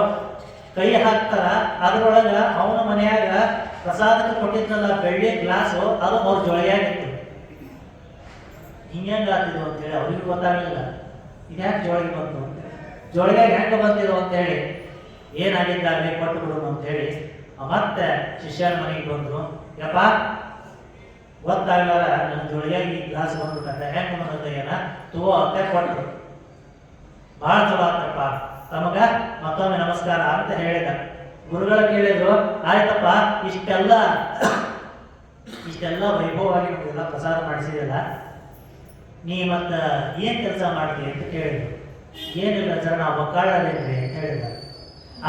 ಕೈ ಹಾಕ್ತಾರ. ಅದ್ರೊಳಗ ಅವನ ಮನೆಯಾಗ ಪ್ರಸಾದಕ್ಕೆ ಕೊಟ್ಟಿದ್ನಲ್ಲ ಬೆಳ್ಳಿ ಗ್ಲಾಸು, ಅದು ಅವ್ರ ಜೋಳಿಗ್ಯಾಗಿತ್ತು. ಹಿಂಗಾಗ್ತಿದ್ವು ಅಂತ ಹೇಳಿ ಅವ್ರಿಗೆ ಗೊತ್ತಾಗಲಿಲ್ಲ. ಇದ್ಯಾಕೆ ಜೋಳಿಗೆ ಬಂತು ಅಂತ, ಜೋಳಿಗ್ಯಾಗ ಹೆಂಗ ಬಂತಿದ್ರು ಅಂತ ಹೇಳಿ ಏನಾಗಿದ್ದಾಗಲೇ ಕೊಟ್ಟು ಬಿಡೋಣ ಅಂತ ಹೇಳಿ ಮತ್ತೆ ಶಿಷ್ಯರ ಮನೆಗೆ ಬಂದ್ರು. ಯಪ್ಪ ಗೊತ್ತಾಗಲ್ಲ, ನನ್ನ ಜೋಳಿಯಾಗಿ ಈ ಗ್ಲಾಸ್ ಬಂದ್ಬಿಟ್ಟಂತೆ, ಹೆಂಗ್ ಬಂದಯ್ಯನ ತಗೋ ಅಂತ ಕೊಟ್ಟರು. ಬಹಳ ಚಲೋ ಆತಪ್ಪ, ತಮಗ ಮತ್ತೊಮ್ಮೆ ನಮಸ್ಕಾರ ಅಂತ ಹೇಳಿದ. ಗುರುಗಳ ಕೇಳಿದ್ರು, ಆಯ್ತಪ್ಪ ಇಷ್ಟೆಲ್ಲ ವೈಭವವಾಗಿ ನಮಗೆಲ್ಲ ಪ್ರಸಾದ ಮಾಡಿಸಿದಿಲ್ಲ, ನೀ ಮತ್ತ ಏನ್ ಕೆಲಸ ಮಾಡ್ತೀವಿ ಅಂತ ಕೇಳಿದ್ರು. ಏನಿಲ್ಲ ಸರ್, ನಾವು ಒಕ್ಕಾಳದೇನ್ರಿ ಅಂತ ಹೇಳಿದ.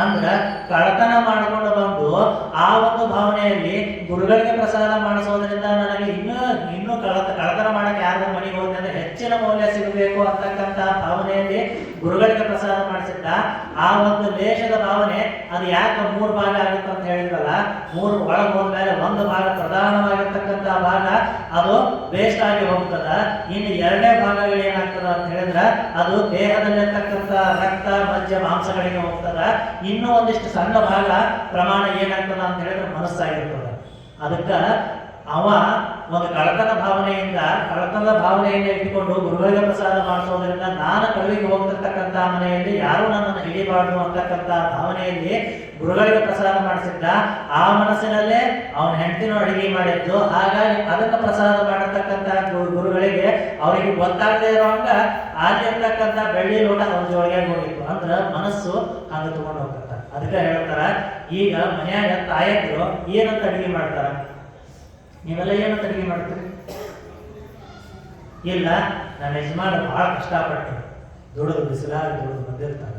ಅಂದ್ರ ಕಳತನ ಮಾಡಿಕೊಂಡು ಬಂದು ಆ ಒಂದು ಭಾವನೆಯಲ್ಲಿ ಗುರುಗಳಿಗೆ ಪ್ರಸಾದ ಮಾಡಿಸೋದ್ರಿಂದ ನನಗೆ ಇನ್ನೂ ಕಳತನ ಮಾಡಕ್ಕೆ ಯಾರು ಮನೆಗೆ ಹೋದ್ರೆ ಅಂದ್ರೆ ಹೆಚ್ಚಿನ ಮೌಲ್ಯ ಸಿಗಬೇಕು ಅಂತಕ್ಕಂಥ ಭಾವನೆಯಲ್ಲಿ ಗುರುಗಳಿಗೆ ಪ್ರಸಾದ ಮಾಡಿಸಿದ್ದ. ಆ ಒಂದು ಲೇಷದ ಭಾವನೆ ಅದು ಯಾಕೆ 3 ಭಾಗ ಆಗುತ್ತೆ ಅಂತ ಹೇಳಿದ್ರಲ್ಲ, 3 ಒಳಗೆ ಹೋದ್ಮೇಲೆ 1 ಭಾಗ ಪ್ರಧಾನವಾಗಿರ್ತಕ್ಕಂಥ ಭಾಗ ಅದು ವೇಸ್ಟ್ ಆಗಿ ಹೋಗ್ತದ. ಇನ್ನು 2ನೇ ಭಾಗಗಳು ಏನಾಗ್ತದ ಅಂತ ಹೇಳಿದ್ರೆ ಅದು ದೇಹದಲ್ಲಿರ್ತಕ್ಕಂಥ ರಕ್ತ ಮಜ್ಜ ಮಾಂಸಗಳಿಗೆ ಹೋಗ್ತದ. ಇನ್ನೂ ಒಂದಿಷ್ಟು ಸಣ್ಣ ಭಾಗ ಪ್ರಮಾಣ ಏನಾಗ್ತದ ಅಂತ ಹೇಳಿದ್ರೆ ಮನಸ್ಸಾಗಿರ್ತದ. ಅದಕ್ಕೆ ಅವ ಒಂದು ಕಳತನದ ಭಾವನೆಯಿಂದ ಇಟ್ಟುಕೊಂಡು ಗುರುಗಳಿಗೆ ಪ್ರಸಾದ ಮಾಡಿಸೋದ್ರಿಂದ ನಾನು ಕಳುವಿಗೆ ಹೋಗ್ತಿರ್ತಕ್ಕಂಥ ಮನೆಯಲ್ಲಿ ಯಾರು ನನ್ನನ್ನು ಹಿಡಿಬಾರ್ದು ಅಂತಕ್ಕಂಥ ಭಾವನೆಯಲ್ಲಿ ಗುರುಗಳಿಗೆ ಪ್ರಸಾದ ಮಾಡಿಸಿದ್ದ. ಆ ಮನಸ್ಸಿನಲ್ಲೇ ಅವನ ಹೆಂಡತಿನೂ ಅಡಿಗೆ ಮಾಡಿದ್ದು. ಹಾಗಾಗಿ ಅದನ್ನು ಪ್ರಸಾದ ಮಾಡಿರ್ತಕ್ಕಂಥ ಗುರುಗಳಿಗೆ ಅವರಿಗೆ ಗೊತ್ತಾಗದೇ ಇರೋಂಗ ಆಗಿರ್ತಕ್ಕಂಥ ಬೆಳ್ಳಿ ಲೋಟ ಅವ್ರ ಜೋಳಿಗೆ ಹೋಗಿತ್ತು ಅಂದ್ರ ಮನಸ್ಸು ಹಂಗ ತಗೊಂಡು ಹೋಗ್ತದ. ಅದಕ್ಕೆ ಹೇಳ್ತಾರ, ಈಗ ಮನ್ಯಾಗ ತಾಯಂದಿರು ಏನಂತ ಅಡಿಗೆ ಮಾಡ್ತಾರ? ನೀವೆಲ್ಲ ಏನಂತ ಅಡಿಗೆ ಮಾಡ್ತೀರಿ? ಇಲ್ಲ, ನನ್ನ ಯಜಮಾನ ಬಹಳ ಕಷ್ಟಪಟ್ಟು ದುಡಿದು ಬಿಸಿಲಾಗಿ ದುಡಿದು ಬಂದಿರ್ತಾರೆ,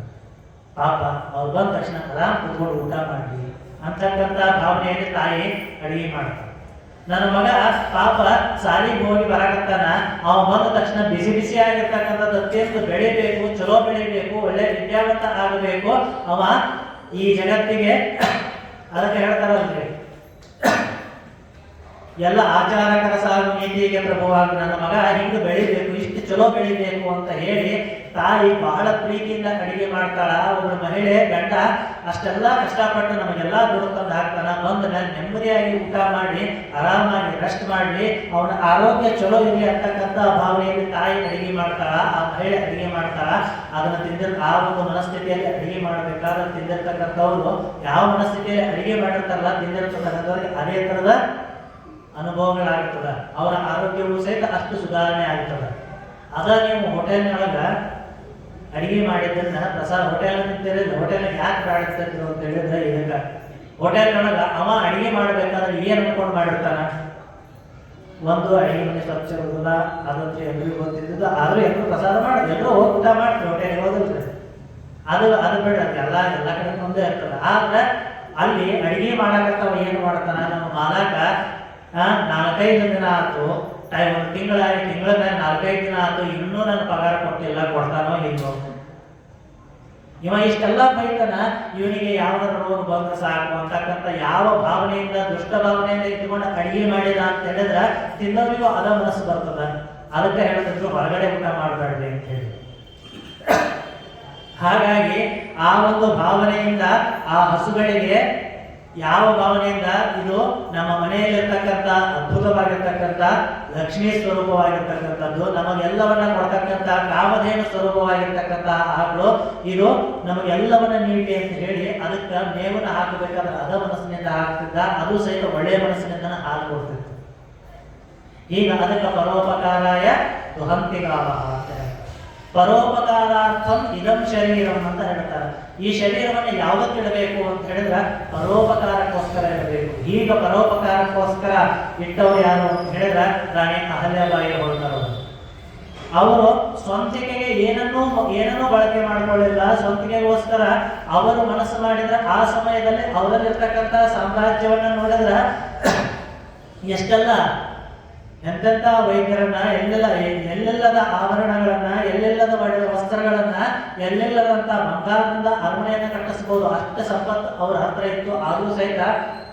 ಪಾಪ ಅವ್ರು ಬಂದ ತಕ್ಷಣ ಆರಾಮ್ ಕುತ್ಕೊಂಡು ಊಟ ಮಾಡಲಿ ಅಂತಕ್ಕಂಥ ಭಾವನೆಯಲ್ಲಿ ತಾಯಿ ಅಡಿಗೆ ಮಾಡ್ತಾರೆ. ನನ್ನ ಮಗ ಪಾಪ ಸಾಲಿಗೆ ಹೋಗಿ ಬರಾಕತ್ತಾನ, ಅವ ಬಂದ ತಕ್ಷಣ ಬಿಸಿ ಬಿಸಿ ಆಗಿರ್ತಕ್ಕಂಥದ್ದು ಅತ್ಯಂತ ಬೆಳಿಬೇಕು, ಚಲೋ ಬೆಳಿಬೇಕು, ಒಳ್ಳೆ ವಿದ್ಯಾವಂತ ಆಗಬೇಕು ಅವ ಈ ಜಗತ್ತಿಗೆ. ಅದಕ್ಕೆ ಹೇಳ್ತಾರಲ್ರಿ, ಎಲ್ಲ ಆಚಾರಕರ ಸಾಗು ನೀತಿಗೆ ಪ್ರಭುವಾಗಿ ನನ್ನ ಮಗ ಹಿಂಗೆ ಬೆಳಿಬೇಕು, ಇಷ್ಟು ಚಲೋ ಬೆಳಿಬೇಕು ಅಂತ ಹೇಳಿ ತಾಯಿ ಬಹಳ ಪ್ರೀತಿಯಿಂದ ಅಡಿಗೆ ಮಾಡ್ತಾಳ. ಒಬ್ಬಳು ಮಹಿಳೆ ಗಂಡ ಅಷ್ಟೆಲ್ಲ ಕಷ್ಟಪಟ್ಟು ನಮಗೆಲ್ಲ ದುಡ್ಡು ತಂದು ಹಾಕ್ತಾನ, ಬಂದ ಮೇಲೆ ನೆಮ್ಮದಿಯಾಗಿ ಊಟ ಮಾಡಿ ಆರಾಮಾಗಿ ರೆಸ್ಟ್ ಮಾಡಲಿ, ಅವನ ಆರೋಗ್ಯ ಚಲೋ ಇರಲಿ ಅಂತಕ್ಕಂಥ ಭಾವನೆಯಲ್ಲಿ ತಾಯಿ ಅಡಿಗೆ ಮಾಡ್ತಾಳ, ಆ ಮಹಿಳೆ ಅಡಿಗೆ ಮಾಡ್ತಾಳ. ಅದನ್ನು ಆ ಒಂದು ಮನಸ್ಥಿತಿಯಲ್ಲಿ ಅಡಿಗೆ ಮಾಡಬೇಕಾದ್ರೆ ತಿಂದಿರ್ತಕ್ಕಂಥವ್ರು ಯಾವ ಮನಸ್ಥಿತಿಯಲ್ಲಿ ಅಡಿಗೆ ಮಾಡಿರ್ತಾರಲ್ಲ ತಿಂದಿರ್ತಕ್ಕಂಥವ್ರಿಗೆ ಅದೇ ಥರದ ಅನುಭವಗಳಾಗ್ತದ, ಅವರ ಆರೋಗ್ಯವೂ ಸಹಿತ ಅಷ್ಟು ಸುಧಾರಣೆ ಆಗ್ತದ. ಅದ ನೀವು ಹೋಟೆಲ್ನೊಳಗ ಅಡಿಗೆ ಮಾಡಿದ್ದನ್ನ ಪ್ರಸಾದ ಹೋಟೆಲ್ ನಿಂತಿರಲಿಲ್ಲ, ಹೋಟೆಲ್ ಯಾಕೆ ಪ್ರಾಡಿಸ್ತಿದ್ರು ಅಂತ ಹೇಳಿದ್ರೆ ಇದಕ್ಕ ಹೋಟೆಲ್ನೊಳಗ ಅವ ಅಡಿಗೆ ಮಾಡ್ಬೇಕಾದ್ರೆ ಏನ್ ಅನ್ಕೊಂಡು ಮಾಡಿರ್ತಾನ? ಒಂದು ಅಡಿಗೆ ಮನೆ ಸ್ವಚ್ಛ ಇರುವುದಿಲ್ಲ, ಅದಂತೂ ಎಲ್ರಿಗೂ ಗೊತ್ತಿದ್ದು, ಆದ್ರೂ ಎಲ್ಲರೂ ಪ್ರಸಾದ ಮಾಡಿ ಎಲ್ಲರೂ ಹೋಗಿ ಊಟ ಮಾಡ್ತೀವಿ, ಹೋಟೆಲ್ ಹೋದಿಲ್ರಿ, ಅದು ಬೇಡ, ಎಲ್ಲ ಕಡೆ ಮುಂದೆ ಇರ್ತದ. ಆದ್ರೆ ಅಲ್ಲಿ ಅಡಿಗೆ ಮಾಡಕತ್ತಾವ ಏನು ಮಾಡ್ತಾನ ನಮ್ಮ ಮಾಲಕ, 4-5 ದಿನ ಆಯ್ತು, ಒಂದು ತಿಂಗಳ ಮೇಲೆ 4-5 ದಿನ ಆಯ್ತು, ಇನ್ನೂ ನನ್ನ ಪಗಾರ ಕೊಟ್ಟಿಲ್ಲ, ಕೊಡ್ತಾನೋ ಇಲ್ಲೋ. ಇವ ಇಷ್ಟೆಲ್ಲ ಬೈತಾನ, ಇವನಿಗೆ ಯಾವ್ದಾರ ರೋಗ ಬಂದ್ರೆ ಸಾಕು ಅಂತಕ್ಕಂಥ ಯಾವ ಭಾವನೆಯಿಂದ ದುಷ್ಟ ಭಾವನೆಯಿಂದ ಇಟ್ಕೊಂಡು ಅಡಿಗೆ ಮಾಡಿದ ಅಂತ ಹೇಳಿದ್ರೆ ತಿನ್ನೋರಿಗೂ ಅದ ಮನಸ್ಸು ಬರ್ತದ. ಅದಕ್ಕೆ ಹೇಳಿದ್ರು ಹೊರಗಡೆ ಊಟ ಮಾಡಬೇಡ್ರಿ ಅಂತ ಹೇಳಿ. ಹಾಗಾಗಿ ಆ ಒಂದು ಭಾವನೆಯಿಂದ ಆ ಹಸುಗಳಿಗೆ ಯಾವ ಭಾವನೆಯಿಂದ ಇದು ನಮ್ಮ ಮನೆಯಲ್ಲಿರ್ತಕ್ಕಂಥ ಅದ್ಭುತವಾಗಿರ್ತಕ್ಕಂಥ ಲಕ್ಷ್ಮೀ ಸ್ವರೂಪವಾಗಿರ್ತಕ್ಕಂಥದ್ದು, ನಮಗೆಲ್ಲವನ್ನ ಕೊಡ್ತಕ್ಕಂಥ ಕಾಮಧೇನು ಸ್ವರೂಪವಾಗಿರ್ತಕ್ಕಂಥ ಆಕಳು, ಇದು ನಮಗೆಲ್ಲವನ್ನ ನೀಡಿ ಅಂತ ಹೇಳಿ ಅದಕ್ಕೆ ಮೇವನ್ನ ಹಾಕಬೇಕಾದ್ರೆ ಅದ ಮನಸ್ಸಿನಿಂದ ಹಾಕ್ತಿದ್ದ, ಅದು ಸಹಿತ ಒಳ್ಳೆಯ ಮನಸ್ಸಿನಿಂದ ಹಾಲು ಕೊಡ್ತಿತ್ತು. ಈಗ ಅದಕ್ಕೆ ಪರೋಪಕಾರಾಯ ದುಹಂತಿಗಾವ ಅಂತ ಹೇಳ್ತಾರೆ. ಪರೋಪಕಾರಾರ್ಥಂ ಇದಂ ಶರೀರಂ ಅಂತ ಹೇಳ್ತಾರೆ. ಈ ಶರೀರವನ್ನು ಯಾವುದಕ್ಕೆ ಇಡಬೇಕು ಅಂತ ಹೇಳಿದ್ರೆ ಪರೋಪಕಾರಕ್ಕೋಸ್ಕರ ಇಡಬೇಕು. ಈಗ ಪರೋಪಕಾರಕ್ಕೋಸ್ಕರ ಇಟ್ಟವರು ಯಾರು ಅಂತ ಹೇಳಿದ್ರೆ ರಾಣಿ ಅಹಲ್ಯಾಬಾಯಿ ಹೋಳ್ಕರ್. ಅವರು ಸ್ವಂತಿಕೆಗೆ ಏನನ್ನೂ ಬಳಕೆ ಮಾಡಿಕೊಳ್ಳಿಲ್ಲ. ಸ್ವಂತಿಕೆಗೋಸ್ಕರ ಅವರು ಮನಸ್ಸು ಮಾಡಿದ್ರೆ ಆ ಸಮಯದಲ್ಲಿ ಅವರಲ್ಲಿರ್ತಕ್ಕಂಥ ಸಾಮ್ರಾಜ್ಯವನ್ನ ನೋಡಿದ್ರೆ ಎಷ್ಟೆಲ್ಲ ಎಂತೆಂಥ ವೈದ್ಯರನ್ನ, ಎಲ್ಲೆಲ್ಲದ ಆಭರಣಗಳನ್ನ, ಎಲ್ಲೆಲ್ಲದ ಮಾಡಿದ ವಸ್ತ್ರಗಳನ್ನ, ಎಲ್ಲೆಲ್ಲದಂತ ಬಂಗಾರದಿಂದ ಅರಮನೆಯನ್ನು ಕಟ್ಟಿಸಬಹುದು, ಅಷ್ಟು ಸಂಪತ್ತು ಅವರ ಹತ್ರ ಇತ್ತು. ಆದರೂ ಸಹಿತ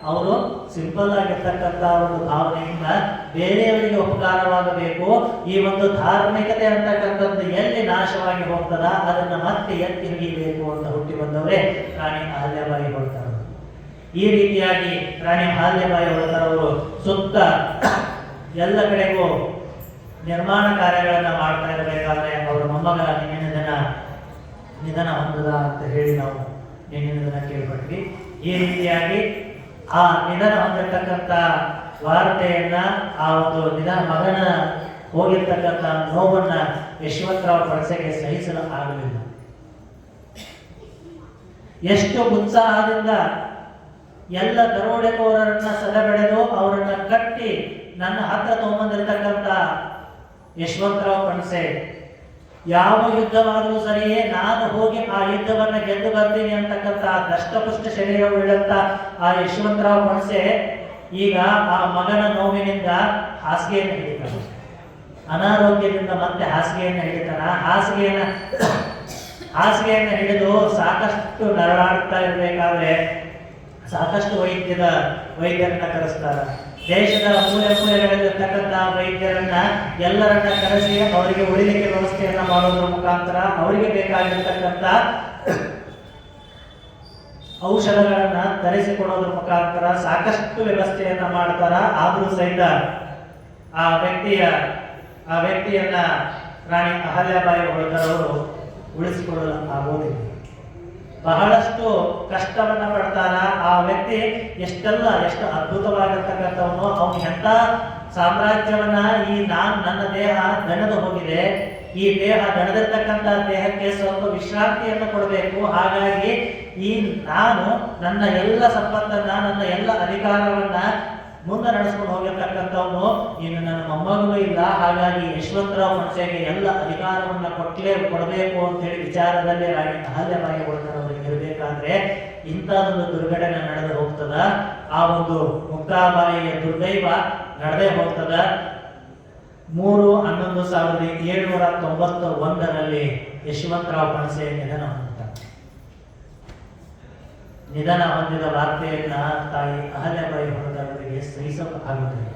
ಅವರು ಸಿಂಪಲ್ ಆಗಿರ್ತಕ್ಕಂಥ ಒಂದು ಭಾವನೆಯಿಂದ ಬೇರೆಯವರಿಗೆ ಉಪಕಾರವಾಗಬೇಕು, ಈ ಒಂದು ಧಾರ್ಮಿಕತೆ ಅಂತಕ್ಕಂಥದ್ದು ಎಲ್ಲಿ ನಾಶವಾಗಿ ಹೋಗ್ತದ ಅದನ್ನ ಮತ್ತೆ ಎತ್ತಿ ಹಿಡಿಯಬೇಕು ಅಂತ ಹುಟ್ಟಿ ಬಂದವರೇ ರಾಣಿ ಅಹಲ್ಯಾಬಾಯಿ ಹೋಳ್ಕರ್. ಈ ರೀತಿಯಾಗಿ ರಾಣಿ ಅಹಲ್ಯಾಬಾಯಿ ಹೋಳ್ಕರ್ ಅವರು ಸುತ್ತ ಎಲ್ಲ ಕಡೆಗೂ ನಿರ್ಮಾಣ ಕಾರ್ಯಗಳನ್ನ ಮಾಡ್ತಾ ಇರಬೇಕಾದ್ರೆ ಅವರ ಮೊಮ್ಮಗ ನಿಧನ ಹೊಂದದ ಅಂತ ಹೇಳಿ ನಾವು ನಿನ್ನಿನ ದಿನ ಕೇಳ್ಪಟ್ವಿ. ಈ ರೀತಿಯಾಗಿ ಆ ನಿಧನ ಹೊಂದಿರತಕ್ಕಂಥ ವಾರ್ತೆಯನ್ನ, ಆ ಒಂದು ಮಗನ ಹೋಗಿರ್ತಕ್ಕಂಥ ನೋವನ್ನ ಯಶವಂತರಾವ್ ಪಣಸೆಗೆ ಸಹಿಸಲು ಆಗಲಿಲ್ಲ. ಎಷ್ಟು ಉತ್ಸಾಹದಿಂದ ಎಲ್ಲ ದರೋಡೆಕೋರರನ್ನ ಸದೆಬೆಳೆದು ಅವರನ್ನ ಕಟ್ಟಿ ನನ್ನ ಹತ್ರ ತಗೊಂಬಂದಿರ್ತಕ್ಕಂಥ ಯಶವಂತರಾವ್ ಪಣಸೆ, ಯಾವ ಯುದ್ಧವಾದರೂ ಸರಿಯೇ ನಾನು ಹೋಗಿ ಆ ಯುದ್ಧವನ್ನ ಗೆದ್ದು ಬರ್ತೀನಿ ಅಂತಕ್ಕಂಥ ದಷ್ಟಪುಷ್ಟ ಶರೀರವುಳ್ಳಂತ ಆ ಯಶವಂತರಾವ್ ಪಣಸೆ ಈಗ ಆ ಮಗನ ನೋವಿನಿಂದ ಹಾಸಿಗೆಯನ್ನು ಹಿಡಿತಾನೆ. ಅನಾರೋಗ್ಯದಿಂದ ಮತ್ತೆ ಹಾಸಿಗೆಯನ್ನು ಹಿಡಿತಾನ. ಹಾಸಿಗೆಯನ್ನು ಹಿಡಿದು ಸಾಕಷ್ಟು ನರಳಾಡ್ತಾ ಇರಬೇಕಾದ್ರೆ ಸಾಕಷ್ಟು ವೈದ್ಯರನ್ನ ಕರೆಸ್ತಾರ. ದೇಶದ ಮೂಲೆಗಳಿರ್ತಕ್ಕಂಥ ವೈದ್ಯರನ್ನ ಎಲ್ಲರನ್ನ ಕರೆಸಿ ಅವರಿಗೆ ಉಳಿಲಿಕ್ಕೆ ವ್ಯವಸ್ಥೆಯನ್ನ ಮಾಡೋದ್ರ ಮುಖಾಂತರ ಅವರಿಗೆ ಬೇಕಾಗಿರ್ತಕ್ಕಂಥ ಔಷಧಗಳನ್ನ ತರಿಸಿಕೊಡೋದ್ರ ಮುಖಾಂತರ ಸಾಕಷ್ಟು ವ್ಯವಸ್ಥೆಯನ್ನ ಮಾಡ್ತಾರ. ಆದರೂ ಸಹಿತ ಆ ವ್ಯಕ್ತಿಯನ್ನ ರಾಣಿ ಅಹಲ್ಯಾಬಾಯಿ ಹೋಳ್ಕರ್ ಅವರು ಉಳಿಸಿಕೊಳ್ಳಲು ಆಗೋದಿಲ್ಲ. ಬಹಳಷ್ಟು ಕಷ್ಟವನ್ನ ಪಡ್ತಾರ. ಆ ವ್ಯಕ್ತಿ ಎಷ್ಟು ಅದ್ಭುತವಾಗಿರ್ತಕ್ಕಂಥವನು, ಅವನು ಎಂತ ಸಾಮ್ರಾಜ್ಯವನ್ನ ನನ್ನ ದೇಹ ದಣದು ಹೋಗಿದೆ, ಈ ದೇಹ ದಣದಿರ್ತಕ್ಕಂಥ ದೇಹಕ್ಕೆ ಸ್ವಲ್ಪ ವಿಶ್ರಾಂತಿಯನ್ನು ಕೊಡಬೇಕು. ಹಾಗಾಗಿ ನಾನು ನನ್ನ ಎಲ್ಲ ಸಂಪತ್ತನ್ನ, ನನ್ನ ಎಲ್ಲ ಅಧಿಕಾರವನ್ನ ಮುಂದೆ ನಡೆಸ್ಕೊಂಡು ಹೋಗಿರ್ತಕ್ಕಂಥವನು ಇನ್ನು ನನ್ನ ಮೊಮ್ಮಗನೂ ಇಲ್ಲ. ಹಾಗಾಗಿ ಯಶವಂತರಾವ್ ಮನಸ್ಸಿಗೆ ಎಲ್ಲ ಅಧಿಕಾರವನ್ನ ಕೊಡಬೇಕು ಅಂತ ಹೇಳಿ ವಿಚಾರದಲ್ಲಿ ಅಹಲ್ಯಬಾಯಿ ಹೋಳ್ಕರವರಿಗೆ ಇರಬೇಕಾದ್ರೆ ಇಂಥದೊಂದು ದುರ್ಘಟನೆ ನಡೆದು ಹೋಗ್ತದ. ಆ ಒಂದು ಮುಕ್ತಾಬಾಯಿಯ ದುರ್ದೈವ ನಡೆದೇ ಹೋಗ್ತದ. 3/11/1791 ಯಶವಂತರಾವ್ ಪಣಸೆ ನಿಧನ ಹೊಂದಿದ ವಾರ್ತೆಯನ್ನ ತಾಯಿ ಅಹಲ್ಯಬಾಯಿ ಹೋಳ್ಕರವರಿಗೆ ಸಹಿಸಬೇಕಾಗುತ್ತದೆ.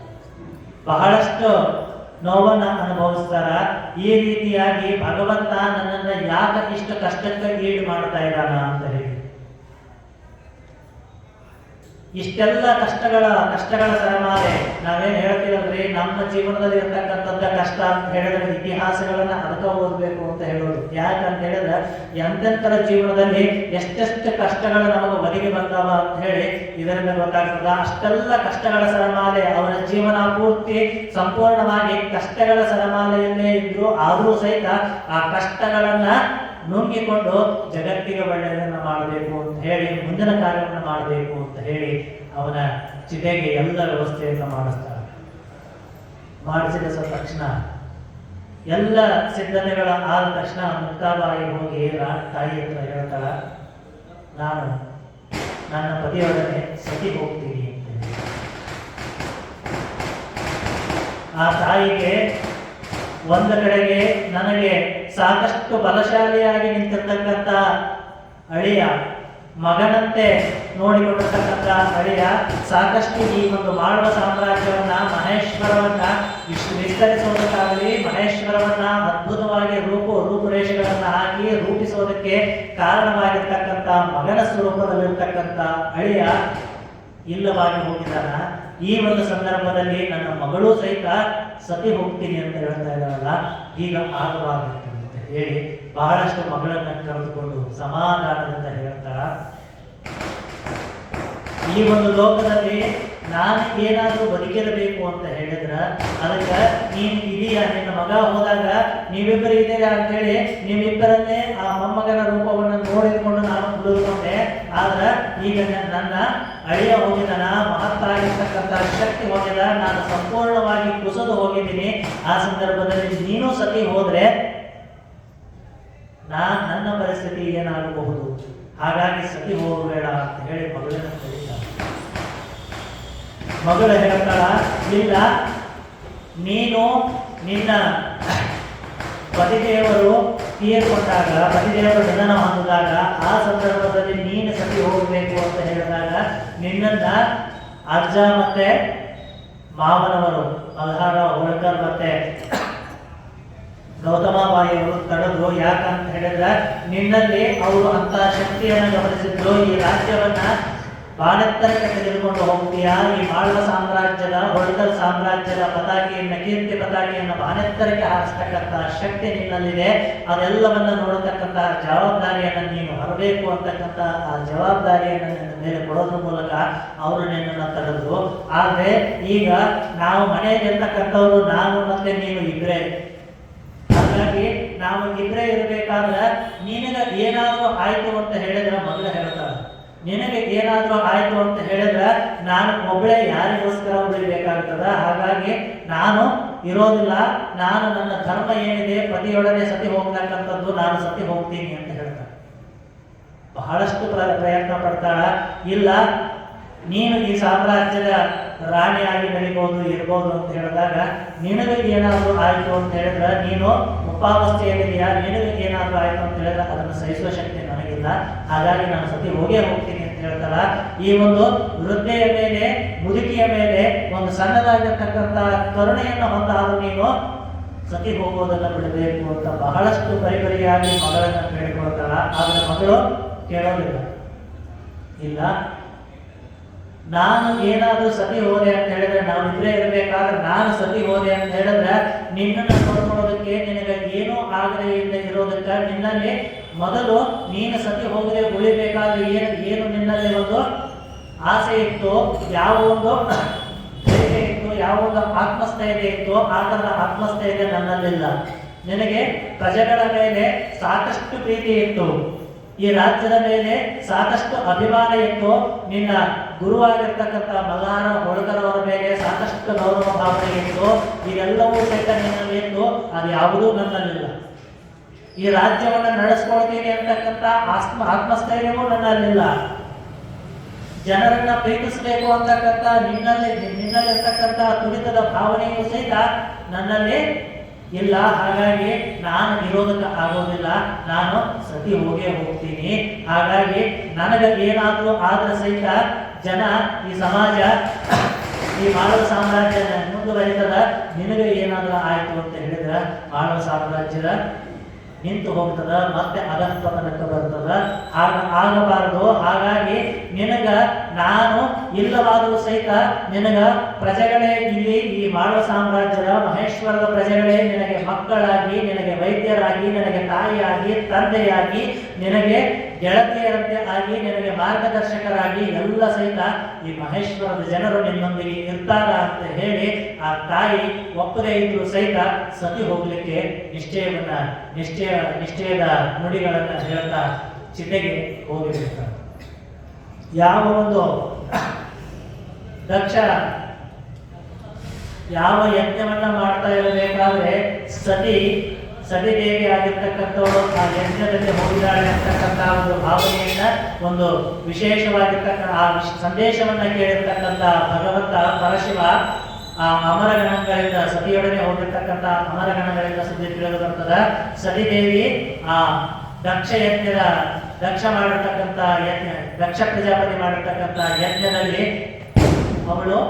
ಬಹಳಷ್ಟು ನೋವನ್ನ ಅನುಭವಿಸ್ತಾರ. ಈ ರೀತಿಯಾಗಿ ಭಗವಂತ ನನ್ನನ್ನ ಯಾಕೆ ಇಷ್ಟು ಕಷ್ಟಕ್ಕೆ ಈಡು ಮಾಡ್ತಾ ಇದ್ದಾನ ಅಂತ ಹೇಳಿ, ಇಷ್ಟೆಲ್ಲ ಕಷ್ಟಗಳ ಸರಮಾಲೆ ನಾವೇನ್ ಹೇಳ್ತೀವಲ್ರಿ, ನಮ್ಮ ಜೀವನದಲ್ಲಿ ಇರ್ತಕ್ಕಂಥದ್ದ ಕಷ್ಟ ಅಂತ ಹೇಳಿದ್ರೆ ಇತಿಹಾಸಗಳನ್ನ ಅದಕ್ಕೆ ಓದಬೇಕು ಅಂತ ಹೇಳೋದು. ಯಾಕಂತ ಹೇಳಿದ್ರೆ ಎಂತೆಂತರ ಜೀವನದಲ್ಲಿ ಎಷ್ಟೆಷ್ಟು ಕಷ್ಟಗಳು ನಮಗೆ ಒದಗಿ ಬಂದವ ಅಂತ ಹೇಳಿ ಇದರಿಂದ ಗೊತ್ತಾಗ್ತದ. ಅಷ್ಟೆಲ್ಲ ಕಷ್ಟಗಳ ಸರಮಾಲೆ ಅವರ ಜೀವನ ಪೂರ್ತಿ ಸಂಪೂರ್ಣವಾಗಿ ಕಷ್ಟಗಳ ಸರಮಾಲೆಯಲ್ಲೇ ಇದ್ರು. ಆದರೂ ಸಹಿತ ಆ ಕಷ್ಟಗಳನ್ನ ನುಂಗಿಕೊಂಡು ಜಗತ್ತಿಗೆ ಒಳ್ಳೆಯದನ್ನ ಮಾಡಬೇಕು ಅಂತ ಹೇಳಿ, ಮುಂದಿನ ಕಾರ್ಯವನ್ನು ಮಾಡಬೇಕು ಅಂತ ಹೇಳಿ ಅವನ ಚಿತೆಗೆ ಎಲ್ಲ ವ್ಯವಸ್ಥೆಯನ್ನು ಮಾಡಿಸ್ತಾನೆ. ಮಾಡಿಸಿದ ತಕ್ಷಣ ಎಲ್ಲ ಸಿದ್ಧತೆಗಳ ಆದ ತಕ್ಷಣ ಮುಕ್ತಾಬಾಯಿ ಹೋಗಿ ತಾಯಿ ಹತ್ರ ಹೇಳ್ತಾಳ, ನಾನು ನನ್ನ ಪತಿಯೊಡನೆ ಸತಿ ಹೋಗ್ತೀನಿ ಅಂತ ಹೇಳಿ. ಆ ತಾಯಿಗೆ ಒಂದು ಕಡೆಗೆ ನನಗೆ ಸಾಕಷ್ಟು ಬಲಶಾಲಿಯಾಗಿ ನಿಂತಿರ್ತಕ್ಕಂಥ ಅಳಿಯ, ಮಗನಂತೆ ನೋಡಿಕೊಂಡಿರ್ತಕ್ಕಂಥ ಅಳಿಯ ಸಾಕಷ್ಟು ಈ ಒಂದು ಮಾಳುವ ಸಾಮ್ರಾಜ್ಯವನ್ನ, ಮಹೇಶ್ವರವನ್ನ ವಿಸ್ತರಿಸುವುದಕ್ಕಾಗಲಿ, ಮಹೇಶ್ವರವನ್ನ ಅದ್ಭುತವಾಗಿ ರೂಪುರೇಷೆಗಳನ್ನ ಹಾಕಿ ರೂಪಿಸುವುದಕ್ಕೆ ಕಾರಣವಾಗಿರ್ತಕ್ಕಂಥ ಮಗನ ಸ್ವರೂಪದಲ್ಲಿರ್ತಕ್ಕಂಥ ಅಳಿಯ ಇಲ್ಲವಾಗಿ ಹೋಗಿದ್ದಾನ. ಈ ಒಂದು ಸಂದರ್ಭದಲ್ಲಿ ನನ್ನ ಮಗಳು ಸಹಿತ ಸತಿ ಹೋಗ್ತೀನಿ ಅಂತ ಹೇಳ್ತಾ ಇದ್ದಾರಲ್ಲ, ಈಗ ಆಗಬಾರದು ಅಂತ ಹೇಳಿ ಬಹಳಷ್ಟು ಮಗಳನ್ನ ಕರೆದುಕೊಂಡು ಸಮಾಧಾನದಿಂದ ಹೇಳ್ತಾರ, ಈ ಒಂದು ಲೋಕದಲ್ಲಿ ನಾನು ಏನಾದ್ರೂ ಬದುಕಿರಬೇಕು ಅಂತ ಹೇಳಿದ್ರ ಅದಕ್ಕೆ ನೀನು ಇದೀಯ, ನಿನ್ನ ಮಗ ಹೋದಾಗ ನೀವಿಬ್ಬರು ಇದ್ದೀರಾ ಅಂತ ಹೇಳಿ ನೀವಿಬ್ಬರನ್ನೇ ಆ ಮೊಮ್ಮಗನ ರೂಪವನ್ನು ನೋಡಿಕೊಂಡು ನಾನು ಉಳಿದುಕೊಂಡೆ. ಆದ್ರೆ ಈಗ ನನ್ನ ಅಳಿಯ ಹೋಗಿದನ, ಮಹತ್ತಾಗಿರ್ತಕ್ಕಂಥ ಶಕ್ತಿ ಹೋಗಿದ, ನಾನು ಸಂಪೂರ್ಣವಾಗಿ ಕುಸಿದು ಹೋಗಿದ್ದೀನಿ. ಆ ಸಂದರ್ಭದಲ್ಲಿ ನೀನು ಸತಿ ಹೋದ್ರೆ ನನ್ನ ಪರಿಸ್ಥಿತಿ ಏನಾಗಬಹುದು, ಹಾಗಾಗಿ ಸತಿ ಹೋಗಬೇಡ ಅಂತ ಹೇಳಿ ಮಗಳನ್ನ ಕರೀತಾಳೆ. ಮಗಳು ಹೇಳ್ತಾಳ, ಇಲ್ಲ, ನೀನು ನಿನ್ನ ಪತಿದೇವರು ತೀರ್ಕೊಂಡಾಗ, ಪತಿದೇವರು ನಿಧನ ಹೊಂದಿದಾಗ ಆ ಸಂದರ್ಭದಲ್ಲಿ ನೀನು ಸತಿ ಹೋಗಬೇಕು ಅಂತ ಹೇಳಿದಾಗ ನಿನ್ನನ್ನ ಅಜ್ಜ ಮತ್ತೆ ಮಾವನವರು ಮಲ್ಹಾರ ಹೋಳ್ಕರ್ ಮತ್ತೆ ಗೌತಮಬಾಯಿಯವರು ತಡೆದ್ರು. ಯಾಕಂತ ಹೇಳಿದ್ರೆ ನಿನ್ನಲ್ಲಿ ಅವರು ಅಂತ ಶಕ್ತಿಯನ್ನು ಗಮನಿಸಿದ್ರು. ಈ ರಾಜ್ಯವನ್ನ ಬಾಳೆತ್ತರಕ್ಕೆ ತೆಗೆದುಕೊಂಡು ಹೋಗ್ತೀಯಾ, ಈ ಮಾಳುವ ಸಾಮ್ರಾಜ್ಯದ, ಹೋಳ್ಕರ್ ಸಾಮ್ರಾಜ್ಯದ ಪತಾಕೆಯನ್ನ, ಕೀರ್ತಿ ಪತಾಕೆಯನ್ನು ಬಾನೆತ್ತರಕ್ಕೆ ಹಾರಿಸ್ತಕ್ಕಂಥ ಶಕ್ತಿ ನಿನ್ನಲ್ಲಿದೆ. ಅದೆಲ್ಲವನ್ನ ನೋಡತಕ್ಕಂಥ ಜವಾಬ್ದಾರಿಯನ್ನು ನೀನು ಹೊರಬೇಕು ಅಂತಕ್ಕಂಥ ಆ ಜವಾಬ್ದಾರಿಯನ್ನು ನಿನ್ನ ಮೇಲೆ ಕೊಡೋದ್ರ ಮೂಲಕ ಅವರು ನಿನ್ನನ್ನು ತಡೆದ್ರು. ಆದ್ರೆ ಈಗ ನಾವು ಮನೆಯಲ್ಲಿ ಇರ್ತಕ್ಕಂಥವ್ರು ನಾನು ಮತ್ತೆ ನೀನು ಇಬ್ರೇ. ಹಾಗಾಗಿ ನಾವು ಇಬ್ರೇ ಇರಬೇಕಾದ್ರೆ ನಿನಗೆ ಏನಾದ್ರೂ ಆಯ್ತು ಅಂತ ಹೇಳಿದ್ರೆ, ಮಗಳು ಹೇಳ್ತಾಳೆ, ನಿನಗೆ ಏನಾದ್ರೂ ಆಯ್ತು ಅಂತ ಹೇಳಿದ್ರೆ ನಾನು ಒಬ್ಬಳೇ ಯಾರಿಗೋಸ್ಕರ ಉಳಿಬೇಕಾಗ್ತದ, ಹಾಗಾಗಿ ನಾನು ಇರೋದಿಲ್ಲ, ನಾನು ನನ್ನ ಧರ್ಮ ಏನಿದೆ ಪತಿಯೊಡನೆ ಸತಿ ಹೋಗ್ತಕ್ಕಂಥದ್ದು, ನಾನು ಸತಿ ಹೋಗ್ತೀನಿ ಅಂತ ಹೇಳ್ತಾಳೆ. ಬಹಳಷ್ಟು ಪ್ರಯತ್ನ ಪಡ್ತಾಳ. ಇಲ್ಲ, ನೀನು ಈ ಸಾಮ್ರಾಜ್ಯದ ರಾಣಿಯಾಗಿ ನಡಿಬಹುದು ಇರ್ಬೋದು ಅಂತ ಹೇಳಿದಾಗ ನಿನಗೆ ಏನಾದರೂ ಆಯ್ತು ಅಂತ ಹೇಳಿದ್ರೆ, ನೀನು ಮುಪ್ಪಾವಸ್ಥೆಯಲ್ಲಿದೆಯಾ, ನಿನಗೆ ಏನಾದರೂ ಆಯ್ತು ಅಂತ ಹೇಳಿದ್ರೆ ಅದನ್ನು ಸಹಿಸುವ ಶಕ್ತಿ ನನಗಿಲ್ಲ, ಹಾಗಾಗಿ ನಾನು ಸತಿ ಹೋಗೇ ಹೋಗ್ತೀನಿ ಅಂತ ಹೇಳ್ತಾರ. ಈ ಒಂದು ವೃದ್ಧೆಯ ಮೇಲೆ, ಮುದುಕಿಯ ಮೇಲೆ ಒಂದು ಸಣ್ಣದಾಗಿರ್ತಕ್ಕಂಥ ಕರುಣೆಯನ್ನು ಹೊಂದಾದರೂ ನೀನು ಸತಿ ಹೋಗೋದನ್ನು ಬಿಡಬೇಕು ಅಂತ ಬಹಳಷ್ಟು ಪರಿಪರಿಯಾಗಿ ಮಗಳನ್ನ ಕೇಳಿಕೊಳ್ತಾಳ. ಆದರೆ ಮಗಳು ಕೇಳೋದಿಲ್ಲ. ಇಲ್ಲ, ನಾನು ಏನಾದರೂ ಸತಿ ಹೋದೆ ಅಂತ ಹೇಳಿದ್ರೆ, ನಾವಿಬ್ಬರೇ ಇರಬೇಕಾದ್ರೆ ನಾನು ಸತಿ ಹೋದೆ ಅಂತ ಹೇಳಿದ್ರೆ ನಿನ್ನನ್ನು ನೋಡ್ಕೊಳ್ಳೋದಕ್ಕೆ, ನಿನಗೆ ಏನೂ ಆಗದೆ ಇರೋದಕ್ಕೆ, ನಿನ್ನಲ್ಲಿ ಮೊದಲು ನೀನು ಸತಿ ಹೋಗದೆ ಉಳಿಬೇಕಾದ್ರೆ ಏನು ನಿನ್ನಲ್ಲಿ ಒಂದು ಆಸೆ ಇತ್ತು, ಯಾವ ಒಂದು ಧೈರ್ಯ ಇತ್ತು, ಯಾವ ಒಂದು ಆತ್ಮಸ್ಥೈರ್ಯ ಇತ್ತು ಆ ತರದ ಆತ್ಮಸ್ಥೈರ್ಯ ನನ್ನಲ್ಲಿಲ್ಲ. ನಿನಗೆ ಪ್ರಜೆಗಳ ಮೇಲೆ ಸಾಕಷ್ಟು ಪ್ರೀತಿ ಇತ್ತು, ಈ ರಾಜ್ಯದ ಮೇಲೆ ಸಾಕಷ್ಟು ಅಭಿಮಾನ ಇತ್ತು, ನಿನ್ನ ಗುರುವಾಗಿರ್ತಕ್ಕಂಥ ಮಲ್ಲಾರ ಹೋಳ್ಕರವರ ಮೇಲೆ ಸಾಕಷ್ಟು ಗೌರವ ಭಾವನೆ ಇತ್ತು, ಇದೆಲ್ಲವೂ ಸಹಿತ ನಿನ್ನಲ್ಲಿ ಇತ್ತು. ಅದು ಯಾವುದೂ ನನ್ನಲ್ಲಿಲ್ಲ. ಈ ರಾಜ್ಯವನ್ನು ನಡೆಸ್ಕೊಳ್ತೀನಿ ಅಂತಕ್ಕಂಥ ಆತ್ಮಸ್ಥೈರ್ಯವೂ ನನ್ನಲ್ಲಿಲ್ಲ. ಜನರನ್ನ ಪ್ರೀತಿಸಬೇಕು ಅಂತಕ್ಕಂಥ ನಿನ್ನಲ್ಲಿರ್ತಕ್ಕಂಥ ತುಡಿತದ ಭಾವನೆಯೂ ಸಹಿತ ನನ್ನಲ್ಲಿ ಇಲ್ಲ. ಹಾಗಾಗಿ ನಾನು ಇರೋದಕ್ಕೆ ಆಗೋದಿಲ್ಲ, ನಾನು ಸತಿ ಹೋಗೇ ಹೋಗ್ತೀನಿ. ಹಾಗಾಗಿ ನನಗೆ ಏನಾದರೂ ಆದ್ರೆ ಸಹಿತ ಜನ, ಈ ಸಮಾಜ, ಈ ಮಾಳವ ಸಾಮ್ರಾಜ್ಯ ಮುಂದುವರಿತದ, ನಿನಗೆ ಏನಾದರೂ ಆಯ್ತು ಅಂತ ಹೇಳಿದ್ರೆ ಮಾಳವ ಸಾಮ್ರಾಜ್ಯದ ನಿಂತು ಹೋಗ್ತದ, ಮತ್ತೆ ಅಧಃಪತನಕ್ಕೆ ಬರ್ತದ. ಆಗಬಾರದು. ಹಾಗಾಗಿ ನಿನಗ ನಾನು ಇಲ್ಲವಾದರೂ ಸಹಿತ ನಿನಗ ಪ್ರಜೆಗಳೇ, ಇಲ್ಲಿ ಈ ಮಾಳವ ಸಾಮ್ರಾಜ್ಯದ ಮಹೇಶ್ವರದ ಪ್ರಜೆಗಳೇ ನಿನಗೆ ಮಕ್ಕಳಾಗಿ, ನಿನಗೆ ವೈದ್ಯರಾಗಿ, ನಿನಗೆ ತಾಯಿಯಾಗಿ, ತಂದೆಯಾಗಿ, ನಿನಗೆ ಗೆಳತಿಯರಂತೆ ಆಗಿ, ನಿನಗೆ ಮಾರ್ಗದರ್ಶಕರಾಗಿ ಎಲ್ಲ ಸಹಿತ ಈ ಮಹೇಶ್ವರದ ಜನರು ನಿನ್ನೊಂದಿಗೆ ಇರ್ತಾರ ಅಂತ ಹೇಳಿ ಆ ತಾಯಿ ಒಪ್ಪದೇ ಇದ್ರು ಸಹಿತ ಸತಿ ಹೋಗ್ಲಿಕ್ಕೆ ನಿಶ್ಚಯದ ನುಡಿಗಳನ್ನ ಹೇಳ್ತಾ ಚಿತೆಗೆ ಹೋಗಿರ್ತಾರೆ. ಯಾವ ಒಂದು ದಕ್ಷ ಯಾವ ಯಜ್ಞವನ್ನ ಮಾಡ್ತಾ ಇರಬೇಕಾದ್ರೆ ಸತಿದೇವಿ ಆಗಿರ್ತಕ್ಕಂಥವಳು ಆ ಯಜ್ಞದಲ್ಲಿ ಹೋಗಿದ್ದಾಳೆ ಅಂತಕ್ಕಂಥ ಒಂದು ಭಾವನೆಯನ್ನ, ಒಂದು ವಿಶೇಷವಾಗಿರ್ತಕ್ಕಂಥ ಆ ಸಂದೇಶವನ್ನ ಕೇಳಿರ್ತಕ್ಕಂಥ ಭಗವಂತ ಪರಶಿವ ಆ ಅಮರಗಣಗಳಿಂದ, ಸತಿಯೊಡನೆ ಹೋಗಿರ್ತಕ್ಕಂಥ ಅಮರಗಣಗಳಿಂದ ಸುದ್ದಿ ತಿಳಿದು ಬರ್ತದ. ಸತಿದೇವಿ ಆ ದಕ್ಷ ಮಾಡಿರ್ತಕ್ಕಂಥ ಯಜ್ಞ, ದಕ್ಷ ಪ್ರಜಾಪತಿ ಮಾಡಿರ್ತಕ್ಕಂಥ ಯಜ್ಞದಲ್ಲಿ ಅವಳು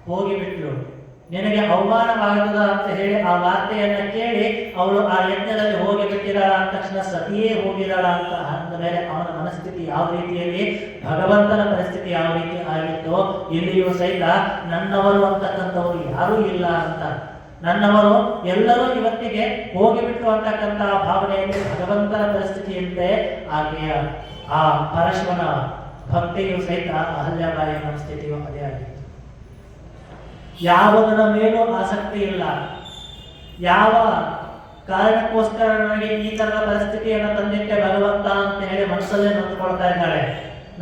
ಹೋಗಿಬಿಟ್ಲು. ನಿನಗೆ ಅವಮಾನವಾಗುತ್ತದ ಅಂತ ಹೇಳಿ ಆ ವಾರ್ತೆಯನ್ನ ಕೇಳಿ ಅವಳು ಆ ಯಜ್ಞದಲ್ಲಿ ಹೋಗಿ ಬಿಟ್ಟಿದ್ದಾಳ ಅಂದ ತಕ್ಷಣ ಸತಿಯೇ ಹೋಗಿದ್ದಾಳ ಅಂತ ಅಂದ ಮೇಲೆ ಅವನ ಮನಸ್ಥಿತಿ ಯಾವ ರೀತಿಯಲ್ಲಿ, ಭಗವಂತನ ಪರಿಸ್ಥಿತಿ ಯಾವ ರೀತಿ ಆಗಿತ್ತೋ ಇಲ್ಲಿಯೂ ಸಹಿತ ನನ್ನವರು ಅಂತಕ್ಕಂಥವ್ರು ಯಾರೂ ಇಲ್ಲ ಅಂತ, ನನ್ನವರು ಎಲ್ಲರೂ ಇವತ್ತಿಗೆ ಹೋಗಿಬಿಟ್ಟು ಅಂತಕ್ಕಂಥ ಭಾವನೆಯಲ್ಲಿ ಭಗವಂತನ ಪರಿಸ್ಥಿತಿಯಂತೆ ಆಕೆಯ ಆ ಪರಶಿವನ ಭಕ್ತಿಯು ಸಹಿತ ಅಹಲ್ಯಾಬಾಯಿಯ ಮನಸ್ಥಿತಿಯು ಅದೇ ಆಗಿತ್ತು. ಯಾವುದರ ಮೇಲೂ ಆಸಕ್ತಿ ಇಲ್ಲ. ಯಾವ ಕಾರಣಕ್ಕೋಸ್ಕರ ನನಗೆ ಈ ತರದ ಪರಿಸ್ಥಿತಿಯನ್ನು ತಂದಿಟ್ಟೆ ಭಗವಂತ ಅಂತ ಹೇಳಿ ಮನಸ್ಸಲ್ಲೇ ನೊಂದುಕೊಳ್ತಾ ಇದ್ದಾಳೆ.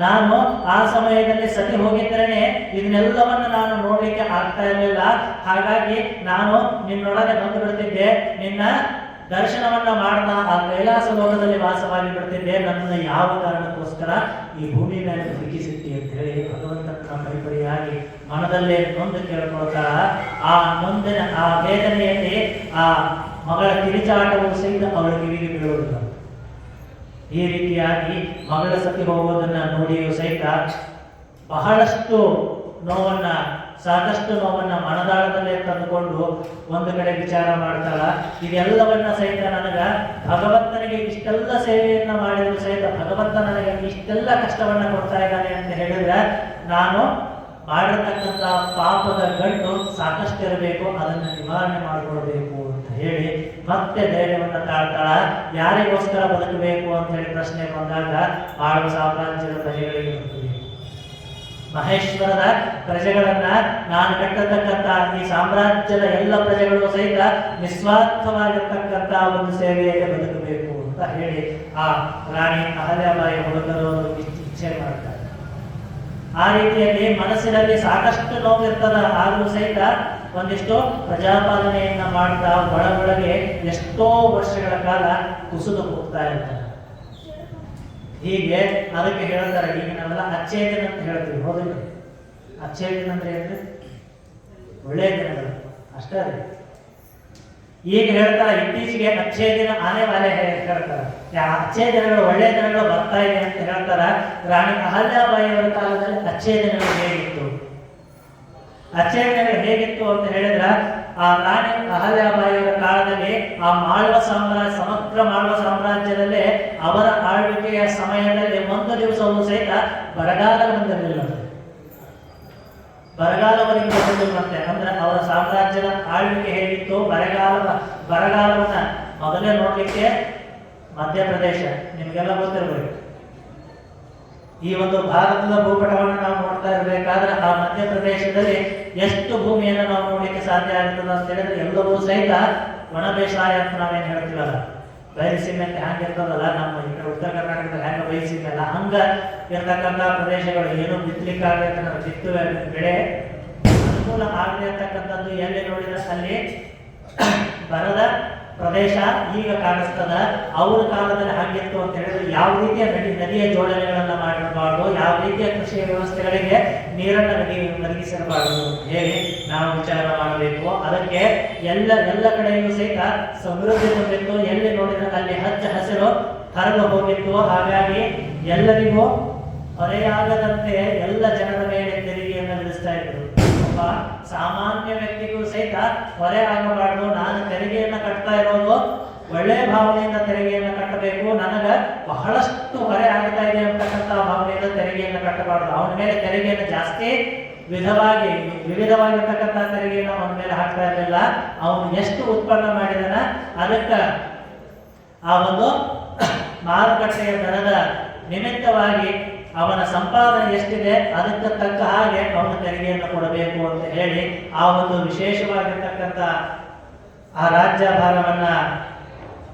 ನಾನು ಆ ಸಮಯದಲ್ಲಿ ಸತಿ ಹೋಗಿದ್ದೇನೆ, ಇದನ್ನೆಲ್ಲವನ್ನ ನಾನು ನೋಡ್ಲಿಕ್ಕೆ ಆಗ್ತಾ ಇರಲಿಲ್ಲ. ಹಾಗಾಗಿ ನಾನು ನಿನ್ನೊಡನೆ ಬಂದು ಬಿಡ್ತಿದ್ದೆ, ನಿನ್ನ ದರ್ಶನವನ್ನ ಮಾಡ್ತಾ ಆ ಕೈಲಾಸ ಲೋಕದಲ್ಲಿ ವಾಸವಾಗಿ ಬಿಡ್ತಿದ್ದೆ. ನನ್ನನ್ನು ಯಾವ ಕಾರಣಕ್ಕೋಸ್ಕರ ಈ ಭೂಮಿ ಮೇಲೆ ಹುಡುಕಿಸಿಟ್ಟಿ ಅಂತ ಹೇಳಿ ಭಗವಂತನ ಪರಿಪರಿಯಾಗಿ ಮನದಲ್ಲೇ ನೊಂದು ಕೇಳ್ಕೊಳ್ತಾಳ. ಆ ನೊಂದಿನ ಆ ವೇದನೆಯಲ್ಲಿ ಆ ಮಗಳ ಕಿರಿಚಾಟವು ಸಹಿತ ಅವಳ ಕಿವಿಗೆ ಬೀಳುವುದಿಲ್ಲ. ಈ ರೀತಿಯಾಗಿ ಮಗಳ ಸತಿ ಹೋಗುವುದನ್ನ ನೋಡಿಯೂ ಸಹಿತ ಬಹಳಷ್ಟು ನೋವನ್ನ, ಸಾಕಷ್ಟು ನೋವನ್ನ ಮನದಾಳದಲ್ಲೇ ತಂದುಕೊಂಡು ಒಂದು ಕಡೆ ವಿಚಾರ ಮಾಡ್ತಾಳ. ಇದೆಲ್ಲವನ್ನ ಸಹಿತ ನನಗ ಭಗವಂತನಿಗೆ ಇಷ್ಟೆಲ್ಲ ಸೇವೆಯನ್ನ ಮಾಡಿದ್ರು ಸಹಿತ ಭಗವಂತ ನನಗೆ ಇಷ್ಟೆಲ್ಲ ಕಷ್ಟವನ್ನ ಕೊಡ್ತಾ ಇದ್ದಾನೆ ಅಂತ ಹೇಳಿದ್ರೆ ನಾನು ಮಾಡಿರ್ತಕ್ಕಂಥ ಪಾಪದ ಗಂಟು ಸಾಕಷ್ಟು ಇರಬೇಕು, ಅದನ್ನ ನಿವಾರಣೆ ಮಾಡಿಕೊಳ್ಬೇಕು ಅಂತ ಹೇಳಿ ಮತ್ತೆ ಧೈರ್ಯವನ್ನ ತಾಳ್ತಾಳ. ಯಾರಿಗೋಸ್ಕರ ಬದುಕಬೇಕು ಅಂತ ಹೇಳಿ ಪ್ರಶ್ನೆ ಬಂದಾಗ ಮಾಳವ ಸಾಮ್ರಾಜ್ಯದ ಪ್ರಜೆಗಳಿಗೆ ಬದುಕಬೇಕು, ಮಹೇಶ್ವರದ ಪ್ರಜೆಗಳನ್ನ, ನಾನು ಕಟ್ಟತಕ್ಕಂಥ ಈ ಸಾಮ್ರಾಜ್ಯದ ಎಲ್ಲ ಪ್ರಜೆಗಳು ಸಹಿತ ನಿಸ್ವಾರ್ಥವಾಗಿರ್ತಕ್ಕಂಥ ಒಂದು ಸೇವೆಯಲ್ಲಿ ಬದುಕಬೇಕು ಅಂತ ಹೇಳಿ ಆ ರಾಣಿ ಅಹಲ್ಯಾಬಾಯಿ ಹೋಳ್ಕರ್ ಇಚ್ಛೆ ಮಾಡ್ತಾರೆ. ಆ ರೀತಿಯಲ್ಲಿ ಮನಸ್ಸಿನಲ್ಲಿ ಸಾಕಷ್ಟು ನೋವಿರ್ತದ, ಆದರೂ ಸಹಿತ ಒಂದಿಷ್ಟು ಪ್ರಜಾಪಾಲನೆಯನ್ನ ಮಾಡ್ತಾ ಒಳಗೊಳಗೆ ಎಷ್ಟೋ ವರ್ಷಗಳ ಕಾಲ ಕುಸಿದು ಹೋಗ್ತಾ ಇರ್ತಾರೆ. ಹೀಗೆ ಅದಕ್ಕೆ ಹೇಳ್ತಾರೆ, ಈಗ ನಾವೆಲ್ಲ ಅಚ್ಛೇದನ ಅಂತ ಹೇಳ್ತೀವಿ, ಹೌದಿಲ್ಲ? ಅಚ್ಛೇದನ ಅಂದ್ರೆ ಏನು? ಒಳ್ಳೆಯ ದಿನಗಳು ಅಷ್ಟೇ. ಈಗ ಹೇಳ್ತಾರೆ ಇತ್ತೀಚೆಗೆ ಅಚ್ಛೇದನ ಆನೆ ವಾಲೆ ಹೇಳ್ತಾರೆ, ಅಚ್ಛೇದನಗಳು ಒಳ್ಳೆಯ ದಿನಗಳು ಬರ್ತಾ ಇದೆ ಅಂತ ಹೇಳ್ತಾರ. ರಾಣಿ ಅಹಲ್ಯಾಬಾಯಿಯವರ ಕಾಲದಲ್ಲಿ ಅಚ್ಛೇದನಗಳು ಹೇಗಿತ್ತು? ಅಚ್ಛೇದನಗಳು ಹೇಗಿತ್ತು ಅಂತ ಹೇಳಿದ್ರೆ, ಆ ರಾಣಿ ಅಹಲ್ಯಾಬಾಯಿಯವರ ಕಾಲದಲ್ಲಿ ಆ ಸಮಗ್ರ ಮಾಳ್ವ ಸಾಮ್ರಾಜ್ಯದಲ್ಲಿ ಅವರ ಆಳ್ವಿಕೆಯ ಸಮಯದಲ್ಲಿ ಒಂದು ದಿವಸವೂ ಸಹಿತ ಬರಗಾಲ ಬಂದಿರಲಿಲ್ಲ. ಬರಗಾಲವರಿಗೆ ಬಂದಿರುವಂತೆ ಅಂದ್ರೆ ಅವರ ಸಾಮ್ರಾಜ್ಯದ ಆಳ್ವಿಕೆ ಹೇಗಿತ್ತು, ಬರಗಾಲವನ್ನ ಮೊದಲೇ ನೋಡ್ಲಿಕ್ಕೆ ಮಧ್ಯಪ್ರದೇಶ, ನಿಮಗೆಲ್ಲ ಗೊತ್ತಿರಬೇಕು. ಈ ಒಂದು ಭಾರತದ ಭೂಪಟವನ್ನು ನಾವು ನೋಡ್ತಾ ಇರಬೇಕಾದ್ರೆ ಆ ಮಧ್ಯಪ್ರದೇಶದಲ್ಲಿ ಎಷ್ಟು ಭೂಮಿಯನ್ನು ನಾವು ನೋಡಲಿಕ್ಕೆ ಸಾಧ್ಯ ಆಗ್ತದೆ ಅಂತ ಹೇಳಿದ್ರೆ ಎಲ್ಲವೂ ಸಹಿತ ಒಣ ಬೇಸಾಯ ಅಂತ ನಾವೇನು ಹೇಳ್ತೀವಲ್ಲ, ಬಯಲುಸೀಮೆ ಅಂತ ಹ್ಯಾಂಗ ಇರ್ತದಲ್ಲ, ನಮ್ಮ ಈ ಕಡೆ ಉತ್ತರ ಕರ್ನಾಟಕದಲ್ಲಿ ಹ್ಯಾಂಗ ಬಯಲುಸೀಮೆ ಅಲ್ಲ, ಹಂಗ ಇರ್ತಕ್ಕಂಥ ಪ್ರದೇಶಗಳು ಏನು ಬಿತ್ತಲಿಕ್ಕಾಗಲಿಕ್ಕೆ ಬಿತ್ತುವ ಬೆಳೆ ಅನುಕೂಲ ಆಗಲಿ ಅಂತಕ್ಕಂಥದ್ದು ಎಲ್ಲಿ ನೋಡಿದ್ರೆ ಅಲ್ಲಿ ಬರದ ಪ್ರದೇಶ ಈಗ ಕಾಣಿಸ್ತದ. ಅವ್ರ ಕಾಲದಲ್ಲಿ ಹಾಗಿತ್ತು ಅಂತ ಹೇಳಿದ್ರೆ ಯಾವ ರೀತಿಯ ನದಿಯ ಜೋಡಣೆಗಳನ್ನ ಮಾಡಿರಬಾರ್ದು, ಯಾವ ರೀತಿಯ ಕೃಷಿ ವ್ಯವಸ್ಥೆಗಳಿಗೆ ನೀರನ್ನು ಒದಗಿಸಿರಬಾರ್ದು ಹೇಳಿ ನಾವು ವಿಚಾರ ಮಾಡಬೇಕು. ಅದಕ್ಕೆ ಎಲ್ಲ ಕಡೆಯೂ ಸಹಿತ ಸಮೃದ್ಧಿ ತುಂಬಿತ್ತು. ಎಲ್ಲಿ ನೋಡಿದ್ರೆ ಅಲ್ಲಿ ಹಚ್ಚ ಹಸಿರು ಹರಿದು ಹೋಗಿತ್ತು. ಹಾಗಾಗಿ ಎಲ್ಲರಿಗೂ ಹೊರೆಯಾಗದಂತೆ ಎಲ್ಲ ಜನರ ಮೇಲೆ ತೆರಿಗೆಯನ್ನು ವಿಧಿಸ್ತಾ ಇದ್ರು. ಒಬ್ಬ ಸಾಮಾನ್ಯ ವ್ಯಕ್ತಿಗೂ ಸಹಿತ ಹೊರೆ ಆಗಬಾರ್ದು. ನಾನು ತೆರಿಗೆಯನ್ನು ಕಟ್ತಾ ಇರೋದು ಒಳ್ಳೆಯ ಭಾವನೆಯಿಂದ ತೆರಿಗೆಯನ್ನು ಕಟ್ಟಬೇಕು, ನನಗ ಬಹಳಷ್ಟು ಹೊರೆ ಆಗ್ತಾ ಇದೆ ಅಂತಕ್ಕಂಥ ಭಾವನೆಯಿಂದ ತೆರಿಗೆಯನ್ನು ಕಟ್ಟಬಾರ್ದು. ಅವನ ಮೇಲೆ ತೆರಿಗೆಯನ್ನು ಜಾಸ್ತಿ ವಿವಿಧವಾಗಿರ್ತಕ್ಕಂಥ ತೆರಿಗೆಯನ್ನು ಅವನ ಮೇಲೆ ಹಾಕ್ತಾ ಇರಲಿಲ್ಲ. ಅವನು ಎಷ್ಟು ಉತ್ಪನ್ನ ಮಾಡಿದನ ಅದಕ್ಕೆ ಆ ಒಂದು ಮಾರುಕಟ್ಟೆಯ ದರದ ನಿಮಿತ್ತವಾಗಿ ಅವನ ಸಂಪಾದನೆ ಎಷ್ಟಿದೆ ಅದಕ್ಕೆ ತಕ್ಕ ಹಾಗೆ ಅವನ ತೆರಿಗೆಯನ್ನು ಕೊಡಬೇಕು ಅಂತ ಹೇಳಿ ಆ ಒಂದು ವಿಶೇಷವಾಗಿರ್ತಕ್ಕಂಥ ಆ ರಾಜ್ಯಭಾರವನ್ನ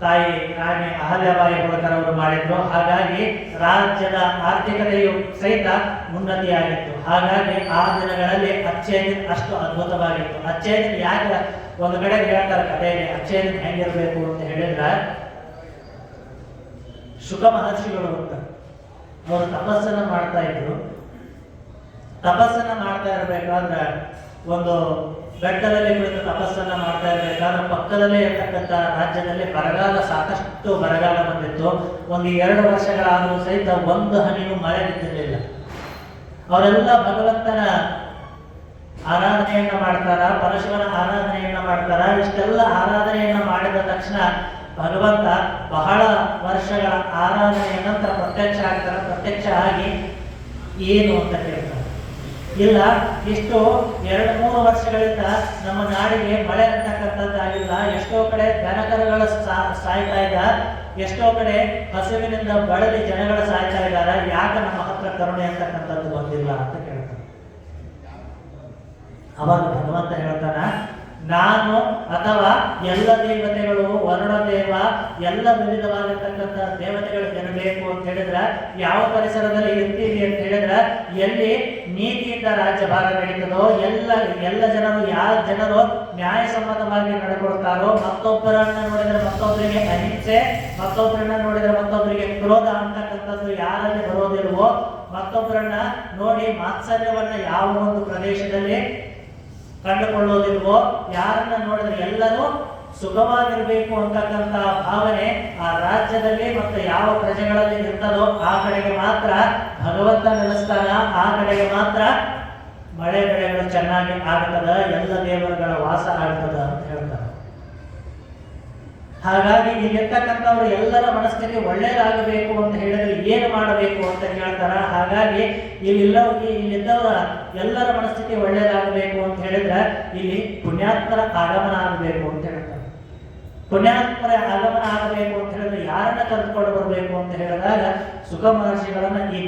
ತಾಯಿ ರಾಣಿ ಅಹಲ್ಯಾಬಾಯಿ ಹೋಳ್ಕರ್ ಅವರು ಮಾಡಿದ್ರು. ಹಾಗಾಗಿ ರಾಜ್ಯದ ಆರ್ಥಿಕತೆಯು ಸಹಿತ ಉನ್ನತಿಯಾಗಿತ್ತು. ಹಾಗಾಗಿ ಆ ದಿನಗಳಲ್ಲಿ ಅಚ್ಚೇದಿನ ಅಷ್ಟು ಅದ್ಭುತವಾಗಿತ್ತು. ಅಚ್ಚೇದಿನ ಯಾಕೆ ಒಂದು ಕಡೆ ಹೇಳ್ತಾರೆ ಕಥೆಯಲ್ಲಿ ಅಚ್ಚೇದಿನ ಹೆಂಗಿರ್ಬೇಕು ಅಂತ ಹೇಳಿದ್ರೆ, ಶುಕ ಮಹರ್ಷಿಗಳು ಅಂತ ಅವರು ತಪಸ್ಸನ್ನ ಮಾಡ್ತಾ ಇದ್ರು. ತಪಸ್ಸನ್ನ ಮಾಡ್ತಾ ಇರಬೇಕಾದ್ರೆ ಒಂದು ಬೆಟ್ಟದಲ್ಲಿ ಕುಳಿತು ತಪಸ್ಸನ್ನ ಮಾಡ್ತಾ ಇರಬೇಕಾದ್ರೆ ಪಕ್ಕದಲ್ಲೇ ಇರ್ತಕ್ಕಂಥ ರಾಜ್ಯದಲ್ಲಿ ಬರಗಾಲ, ಸಾಕಷ್ಟು ಬರಗಾಲ ಬಂದಿತ್ತು. ಒಂದು 2 ವರ್ಷಗಳಾದರೂ ಸಹಿತ ಒಂದು ಹನಿಯೂ ಮಳೆ ಬಿದ್ದಿರಲಿಲ್ಲ. ಅವರೆಲ್ಲ ಭಗವಂತನ ಆರಾಧನೆಯನ್ನ ಮಾಡ್ತಾರ, ಪರಶುವನ ಆರಾಧನೆಯನ್ನ ಮಾಡ್ತಾರ. ಇಷ್ಟೆಲ್ಲ ಆರಾಧನೆಯನ್ನ ಮಾಡಿದ ತಕ್ಷಣ ಭಗವಂತ ಬಹಳ ವರ್ಷಗಳ ಆರಾಧನೆಯ ನಂತರ ಪ್ರತ್ಯಕ್ಷ ಆಗ್ತಾರೆ. ಪ್ರತ್ಯಕ್ಷ ಆಗಿ ಏನು ಅಂತ ಕೇಳ್ತಾರೆ. ಇಲ್ಲ, ಇಷ್ಟು 2-3 ವರ್ಷಗಳಿಂದ ನಮ್ಮ ನಾಡಿಗೆ ಮಳೆ ಅಂತಕ್ಕಂಥದ್ದಾಗಿಲ್ಲ. ಎಷ್ಟೋ ಕಡೆ ದನಕರುಗಳ ಸಾಯ್ತಾ ಇದ್ದ, ಎಷ್ಟೋ ಕಡೆ ಹಸುವಿನಿಂದ ಬಳಲಿ ಜನಗಳ ಸಾಯ್ತಾ ಇದ್ದಾರೆ, ಯಾಕೆ ನಮ್ಮ ಹತ್ರ ಕರುಣೆ ಅಂತಕ್ಕಂಥದ್ದು ಬಂದಿಲ್ಲ ಅಂತ ಕೇಳ್ತಾರೆ. ಅವಾಗ ಭಗವಂತ ಹೇಳ್ತಾನ, ನಾನು ಅಥವಾ ಎಲ್ಲ ದೇವತೆಗಳು, ವರುಣದೇವ, ಎಲ್ಲ ವಿವಿಧವಾಗಿರ್ತಕ್ಕಂಥ ದೇವತೆಗಳು ಇರಬೇಕು ಅಂತ ಹೇಳಿದ್ರೆ ಯಾವ ಪರಿಸರದಲ್ಲಿ ಇರ್ತೀವಿ ಅಂತ ಹೇಳಿದ್ರೆ ಎಲ್ಲಿ ನೀತಿಯಿಂದ ರಾಜ್ಯಭಾರ ನಡೀತದೋ, ಎಲ್ಲ ಜನರು ಯಾರ ಜನರು ನ್ಯಾಯಸಮ್ಮತವಾಗಿ ನಡ್ಕೊಳ್ತಾರೋ, ಮತ್ತೊಬ್ಬರನ್ನ ನೋಡಿದ್ರೆ ಮತ್ತೊಬ್ಬರಿಗೆ ಅಹಿಂಸೆ, ಮತ್ತೊಬ್ಬರನ್ನ ನೋಡಿದ್ರೆ ಮತ್ತೊಬ್ಬರಿಗೆ ಕ್ರೋಧ ಅಂತಕ್ಕಂಥದ್ದು ಯಾರಲ್ಲಿ ಬರೋದಿಲ್ವೋ, ಮತ್ತೊಬ್ಬರನ್ನ ನೋಡಿ ಮಾತ್ಸರ್ಯವನ್ನ ಯಾವ ಒಂದು ಪ್ರದೇಶದಲ್ಲಿ ಕಂಡುಕೊಳ್ಳೋದಿಲ್ವೋ, ಯಾರನ್ನ ನೋಡಿದ್ರೆ ಎಲ್ಲರೂ ಸುಖವಾಗಿರ್ಬೇಕು ಅಂತಕ್ಕಂಥ ಭಾವನೆ ಆ ರಾಜ್ಯದಲ್ಲಿ ಮತ್ತು ಯಾವ ಪ್ರಜೆಗಳಲ್ಲಿ ಇರ್ತದೋ ಆ ಕಡೆಗೆ ಮಾತ್ರ ಭಗವಂತ ನೆಲೆಸ್ತಾನ. ಆ ಕಡೆಗೆ ಮಾತ್ರ ಮಳೆ ಬೆಳೆಗಳು ಚೆನ್ನಾಗಿ ಆಗ್ತದ, ಎಲ್ಲ ದೇವರುಗಳ ವಾಸ ಆಗ್ತದ ಅಂತ ಹೇಳ್ತಾರೆ. ಹಾಗಾಗಿ ಇಲ್ಲಿರ್ತಕ್ಕಂಥವ್ರು ಎಲ್ಲರ ಮನಸ್ಥಿತಿ ಒಳ್ಳೇದಾಗಬೇಕು ಅಂತ ಹೇಳಿದ್ರೆ ಏನು ಮಾಡಬೇಕು ಅಂತ ಕೇಳ್ತಾರ. ಹಾಗಾಗಿ ಇಲ್ಲಿದ್ದವರ ಎಲ್ಲರ ಮನಸ್ಥಿತಿ ಒಳ್ಳೇದಾಗಬೇಕು ಅಂತ ಹೇಳಿದ್ರೆ ಇಲ್ಲಿ ಪುಣ್ಯಾತ್ಮರ ಆಗಮನ ಆಗಬೇಕು ಅಂತ ಹೇಳ್ತಾರೆ. ಪುಣ್ಯಾತ್ಮರ ಆಗಮನ ಆಗಬೇಕು ಅಂತ ಹೇಳಿದ್ರೆ ಯಾರನ್ನ ಕರೆದುಕೊಂಡು ಬರಬೇಕು ಅಂತ ಹೇಳಿದಾಗ ಸುಖ ಮಹರ್ಷಿಗಳನ್ನ ಈ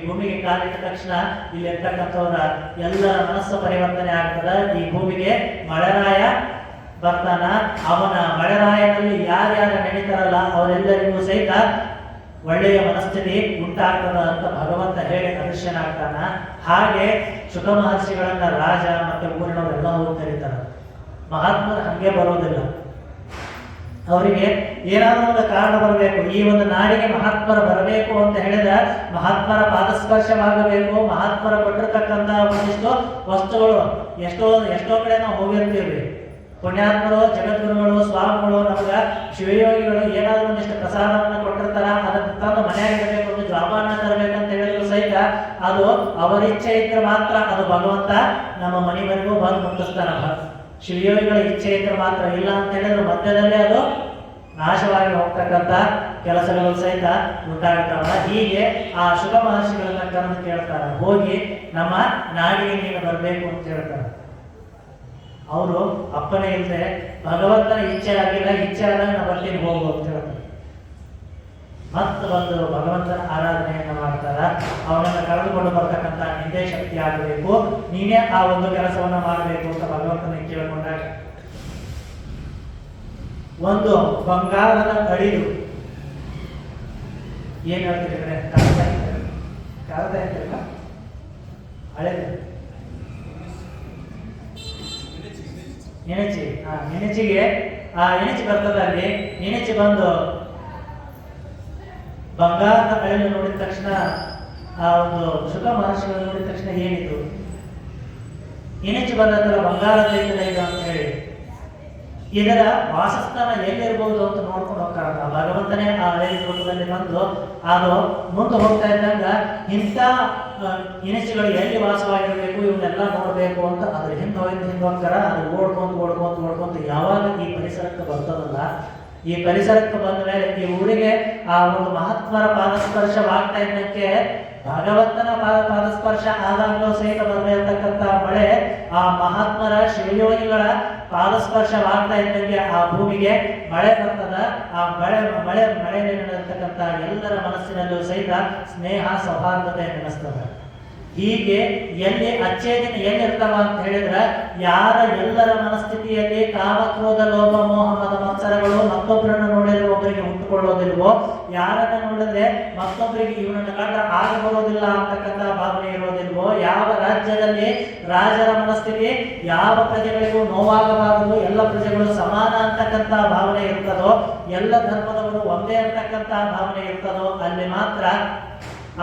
ಭೂಮಿಗೆ ಕಾಲಿಟ್ಟ ತಕ್ಷಣ ಇಲ್ಲಿ ಇರ್ತಕ್ಕಂಥವರ ಎಲ್ಲರ ಮನಸ್ಸು ಪರಿವರ್ತನೆ ಆಗ್ತದ. ಈ ಭೂಮಿಗೆ ಮಳೆರಾಯ ಬರ್ತಾನ. ಅವನ ಮಳೆರಾಯನಲ್ಲಿ ಯಾರ್ಯಾರು ನಡೀತಾರಲ್ಲ ಅವರೆಲ್ಲರಿಗೂ ಸಹಿತ ಒಳ್ಳೆಯ ಮನಸ್ಥಿತಿ ಉಂಟಾಗ್ತದ ಅಂತ ಭಗವಂತ ಹೇಳಿ ಅದೃಶ್ಯನಾಗ್ತಾನ. ಹಾಗೆ ಸುಖ ಮಹರ್ಷಿಗಳನ್ನ ರಾಜ ಮತ್ತೆ ಊರಿನವರೆಲ್ಲ ಹೋಗಿ ಕರೀತಾರ. ಮಹಾತ್ಮರು ಹಂಗೆ ಬರೋದಿಲ್ಲ. ಅವರಿಗೆ ಏನಾದರೂ ಒಂದು ಕಾರಣ ಬರಬೇಕು. ಈ ಒಂದು ನಾಡಿಗೆ ಮಹಾತ್ಮರು ಬರಬೇಕು ಅಂತ ಹೇಳಿದ್ರೆ ಮಹಾತ್ಮರ ಪಾದಸ್ಪರ್ಶವಾಗಬೇಕು. ಮಹಾತ್ಮರ ಕೊಟ್ಟಿರ್ತಕ್ಕಂಥ ಒಂದಿಷ್ಟು ವಸ್ತುಗಳು ಎಷ್ಟೋ ಕಡೆ ನಾವು ಹೋಗಿರ್ತೀವಿ. ಪುಣ್ಯಾತ್ಮರು, ಜಗದ್ಗುರುಗಳು, ಸ್ವಾಮಿಗಳು, ನಮಗ ಶಿವಯೋಗಿಗಳು ಏನಾದರೂ ಒಂದಿಷ್ಟು ಪ್ರಸಾದವನ್ನು ಕೊಟ್ಟಿರ್ತಾರ. ಅದನ್ನು ತಂದು ಮನೆಯಾಗ ಇಡಬೇಕು, ಒಂದು ಜವಾನ ತರಬೇಕಂತ ಹೇಳಿದ್ರು ಸಹಿತ ಅದು ಅವರ ಇಚ್ಛೆ ಇದ್ರೆ ಮಾತ್ರ ಅದು ಭಗವಂತ ನಮ್ಮ ಮನೆವರೆಗೂ ಬಂದು ಮುಟ್ಟಿಸ್ತಾನ. ಶಿವಯೋಗಿಗಳ ಇಚ್ಛೆ ಇದ್ರೆ ಮಾತ್ರ, ಇಲ್ಲ ಅಂತ ಹೇಳಿದ್ರೆ ಮಧ್ಯದಲ್ಲೇ ಅದು ನಾಶವಾಗಿ ಹೋಗ್ತಕ್ಕಂಥ ಕೆಲಸಗಳು ಸಹಿತ ಉಂಟಾಗ್ತಾವ. ಹೀಗೆ ಆ ಶುಭ ಮಹರ್ಷಿಗಳನ್ನ ಕರೆದು ಕೇಳ್ತಾರ, ಹೋಗಿ ನಮ್ಮ ನಾಡಿಗೆ ನೀನು ಬರಬೇಕು ಅಂತ ಹೇಳ್ತಾರೆ. ಅವರು ಅಪ್ಪನೇ ಇಲ್ಲದೆ ಭಗವಂತನ ಇಚ್ಛೆ ಆಗಿಲ್ಲ, ಇಚ್ಛೆ ಆದಾಗ ನಾ ಬರ್ತೀನಿ ಹೋಗು ಅಂತ ಹೇಳ್ತಾರೆ. ಮತ್ತು ಬಂದು ಭಗವಂತನ ಆರಾಧನೆಯನ್ನು ಮಾಡ್ತಾರ, ಅವನನ್ನು ಕರೆದುಕೊಂಡು ಬರ್ತಕ್ಕಂಥ ನಿಂದೇ ಶಕ್ತಿ ಆಗಬೇಕು, ನೀನೇ ಆ ಒಂದು ಕೆಲಸವನ್ನ ಮಾಡಬೇಕು ಅಂತ ಭಗವಂತನ ಕೇಳಿಕೊಂಡಾಗ ಒಂದು ಬಂಗಾರದ ಅಳಿಲು ಏನ್ ಹೇಳ್ತೀರಿ ಕಾಗದ ಹೇಳ್ತೀರಲ್ಲ ಹಳೇದು ನೆನಚಿ ನೆನಚಿಗೆ ಆ ನೆನಚಿ ಬರ್ತದ ಅಲ್ಲಿ ನೆನಚಿ ಬಂದು ಬಂಗಾರದ ಅಳಿಲು ನೋಡಿದ ತಕ್ಷಣ ಆ ಒಂದು ಶುಕ ಮಹರ್ಷಿಗಳು ನೋಡಿದ ತಕ್ಷಣ ಏನಿದು ನೆನಚಿ ಬಂದಲ್ಲ ಬಂಗಾರದ ಇದು ಅಂತ ಹೇಳಿ ಇದರ ವಾಸಸ್ಥಾನ ಎಲ್ಲಿರ್ಬೋದು ಅಂತ ನೋಡ್ಕೊಂಡು ಹೋಗ್ತಾರ. ಭಗವಂತನೇ ಆ ಹಳೆಯ ರೂಪದಲ್ಲಿ ಬಂದು ಅದು ಮುಂದೆ ಹೋಗ್ತಾ ಇದ್ದಂಗ ಇಂಥ ಇನಿಸುಗಳು ಎಲ್ಲಿ ವಾಸವಾಗಿರಬೇಕು ಇವನ್ನೆಲ್ಲ ನೋಡ್ಬೇಕು ಅಂತ ಅದ್ರ ಹಿಂದೆ ಹೋಗ್ತಾರ. ಅದು ಓಡ್ಕೊಂತ ಯಾವಾಗ ಈ ಪರಿಸರಕ್ಕೆ ಬರ್ತದಲ್ಲ, ಈ ಪರಿಸರಕ್ಕೆ ಬಂದ ಮೇಲೆ ಈ ಊರಿಗೆ ಆ ಒಂದು ಮಹಾತ್ಮರ ಪಾದಸ್ಪರ್ಶವಾಗ್ತಾ ಇದ್ದಕ್ಕೆ ಭಗವಂತನ ಪಾದಸ್ಪರ್ಶ ಆದಾಗಲೂ ಸಹಿತ ಬರಲಿರ್ತಕ್ಕಂಥ ಮಳೆ ಆ ಮಹಾತ್ಮರ ಶಿವಯೋಗಿಗಳ ಪಾದಸ್ಪರ್ಶವಾಗ್ತಾ ಇದ್ದಂಗೆ ಆ ಭೂಮಿಗೆ ಮಳೆ ಬರ್ತದ. ಆ ಮಳೆಯಲ್ಲಿ ನಡೆದಿರ್ತಕ್ಕಂಥ ಎಲ್ಲರ ಮನಸ್ಸಿನಲ್ಲೂ ಸಹಿತ ಸ್ನೇಹ ಸೌಹಾರ್ದತೆ ನೆನೆಸ್ತದ. ಹೀಗೆ ಎಲ್ಲಿ ಅಚ್ಚೇದಿನ ಎಲ್ಲಿರ್ತಾವ ಅಂತ ಹೇಳಿದ್ರೆ ಯಾರ ಎಲ್ಲರ ಮನಸ್ಥಿತಿಯಲ್ಲಿ ಕಾಮ ಕ್ರೋಧ ಲೋಭ ಮೋಹ ಮದ ಮತ್ಸರಗಳು ಮತ್ತೊಬ್ಬರನ್ನು ನೋಡಿದ್ರೆ ಒಬ್ಬರಿಗೆ ಹುಟ್ಟುಕೊಳ್ಳೋದಿಲ್ವೋ, ಯಾರನ್ನ ನೋಡಿದ್ರೆ ಮತ್ತೊಬ್ಬರಿಗೆ ಇವನನ್ನು ಕಂಡ್ರೆ ಆಗ ಬರೋದಿಲ್ಲ ಅಂತಕ್ಕಂಥ ಭಾವನೆ ಇರೋದಿಲ್ವೋ, ಯಾವ ರಾಜ್ಯದಲ್ಲಿ ರಾಜರ ಮನಸ್ಥಿತಿ ಯಾವ ಪ್ರಜೆಗಳಿಗೂ ನೋವಾಗಬಾರದು, ಎಲ್ಲ ಪ್ರಜೆಗಳು ಸಮಾನ ಅಂತಕ್ಕಂಥ ಭಾವನೆ ಇರ್ತದೋ, ಎಲ್ಲ ಧರ್ಮದವರು ಒಂದೇ ಅಂತಕ್ಕಂಥ ಭಾವನೆ ಇರ್ತದೋ, ಅಲ್ಲಿ ಮಾತ್ರ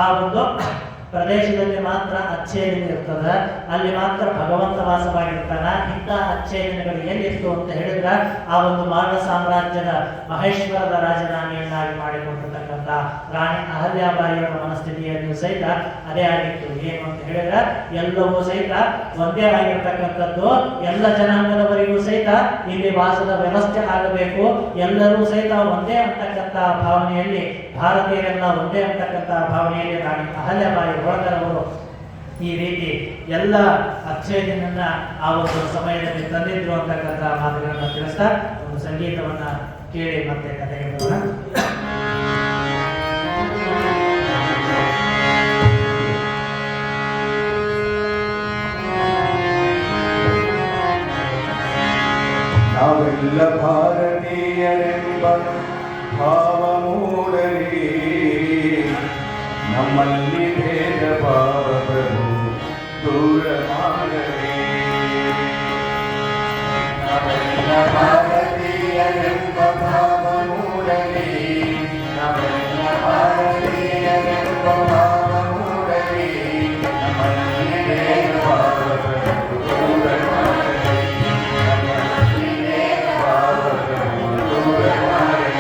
ಆ ಒಂದು ಪ್ರದೇಶದಲ್ಲಿ ಮಾತ್ರ ಅಚ್ಚೇದಿನ ಇರ್ತದ, ಅಲ್ಲಿ ಮಾತ್ರ ಭಗವಂತ ವಾಸವಾಗಿರ್ತಾನ. ಇಂಥ ಅಚ್ಚೇದಿನಗಳು ಎಲ್ಲಿತ್ತು ಅಂತ ಹೇಳಿದ್ರೆ ಆ ಒಂದು ಮಾನವ ಸಾಮ್ರಾಜ್ಯದ ಮಹೇಶ್ವರದ ರಾಜಧಾನಿಯನ್ನಾಗಿ ಮಾಡಿಕೊಂಡಿರ್ತಕ್ಕಂಥ ರಾಣಿ ಅಹಲ್ಯಾಬಾಯಿಯವರ ಮನಸ್ಥಿತಿಯನ್ನು ಸಹಿತ ಅದೇ ಆಗಿತ್ತು. ಏನು ಅಂತ ಹೇಳಿದ್ರೆ ಎಲ್ಲವೂ ಸಹಿತ ಒಂದೇ ಆಗಿರ್ತಕ್ಕಂಥದ್ದು, ಎಲ್ಲ ಜನಾಂಗದವರಿಗೂ ಸಹಿತ ಇಲ್ಲಿ ವಾಸದ ವ್ಯವಸ್ಥೆ ಆಗಬೇಕು, ಎಲ್ಲರೂ ಸಹಿತ ಒಂದೇ ಅಂತಕ್ಕಂಥ ಭಾವನೆಯಲ್ಲಿ, ಭಾರತೀಯರೆಲ್ಲ ಒಂದೇ ಅಂತಕ್ಕಂಥ ಭಾವನೆಯಲ್ಲಿ ರಾಣಿ ಅಹಲ್ಯಾಬಾಯಿ ಹೋಳಕರವರು ಈ ರೀತಿ ಎಲ್ಲ ಅಚ್ಚೇದಿನನ್ನ ಆ ಒಂದು ಸಮಯದಲ್ಲಿ ತಂದಿದ್ರು ಅಂತಕ್ಕಂಥ ಮಾತುಗಳನ್ನ ತಿಳಿಸ್ತಾ ಒಂದು ಸಂಗೀತವನ್ನ ಕೇಳಿ ಮತ್ತೆ ಕಥೆಗೆ ಬರೋಣ. ನಾವೆಲ್ಲ ಭಾರತೀಯರೆಂಬ ಭಾವ ಮೂಡಲಿ, ನಮ್ಮಲ್ಲಿ ಭೇದ ಭಾವಗಳು ದೂರ ಮಾಡಲಿ. ನಾವೆಲ್ಲ ಭಾರತೀಯರೆಂಬ ಭಾವ ಮೂಡಲಿ, ನಾವೆಲ್ಲ ಭಾರತೀಯರೆಂಬ ಭಾವ ಮೂಡಲಿ, ನಮ್ಮಲ್ಲಿ ಭೇದ ಭಾವಗಳು ದೂರ ಮಾಡಲಿ, ನಮ್ಮಲ್ಲಿ ಭೇದ ಭಾವಗಳು ದೂರ ಮಾಡಲಿ.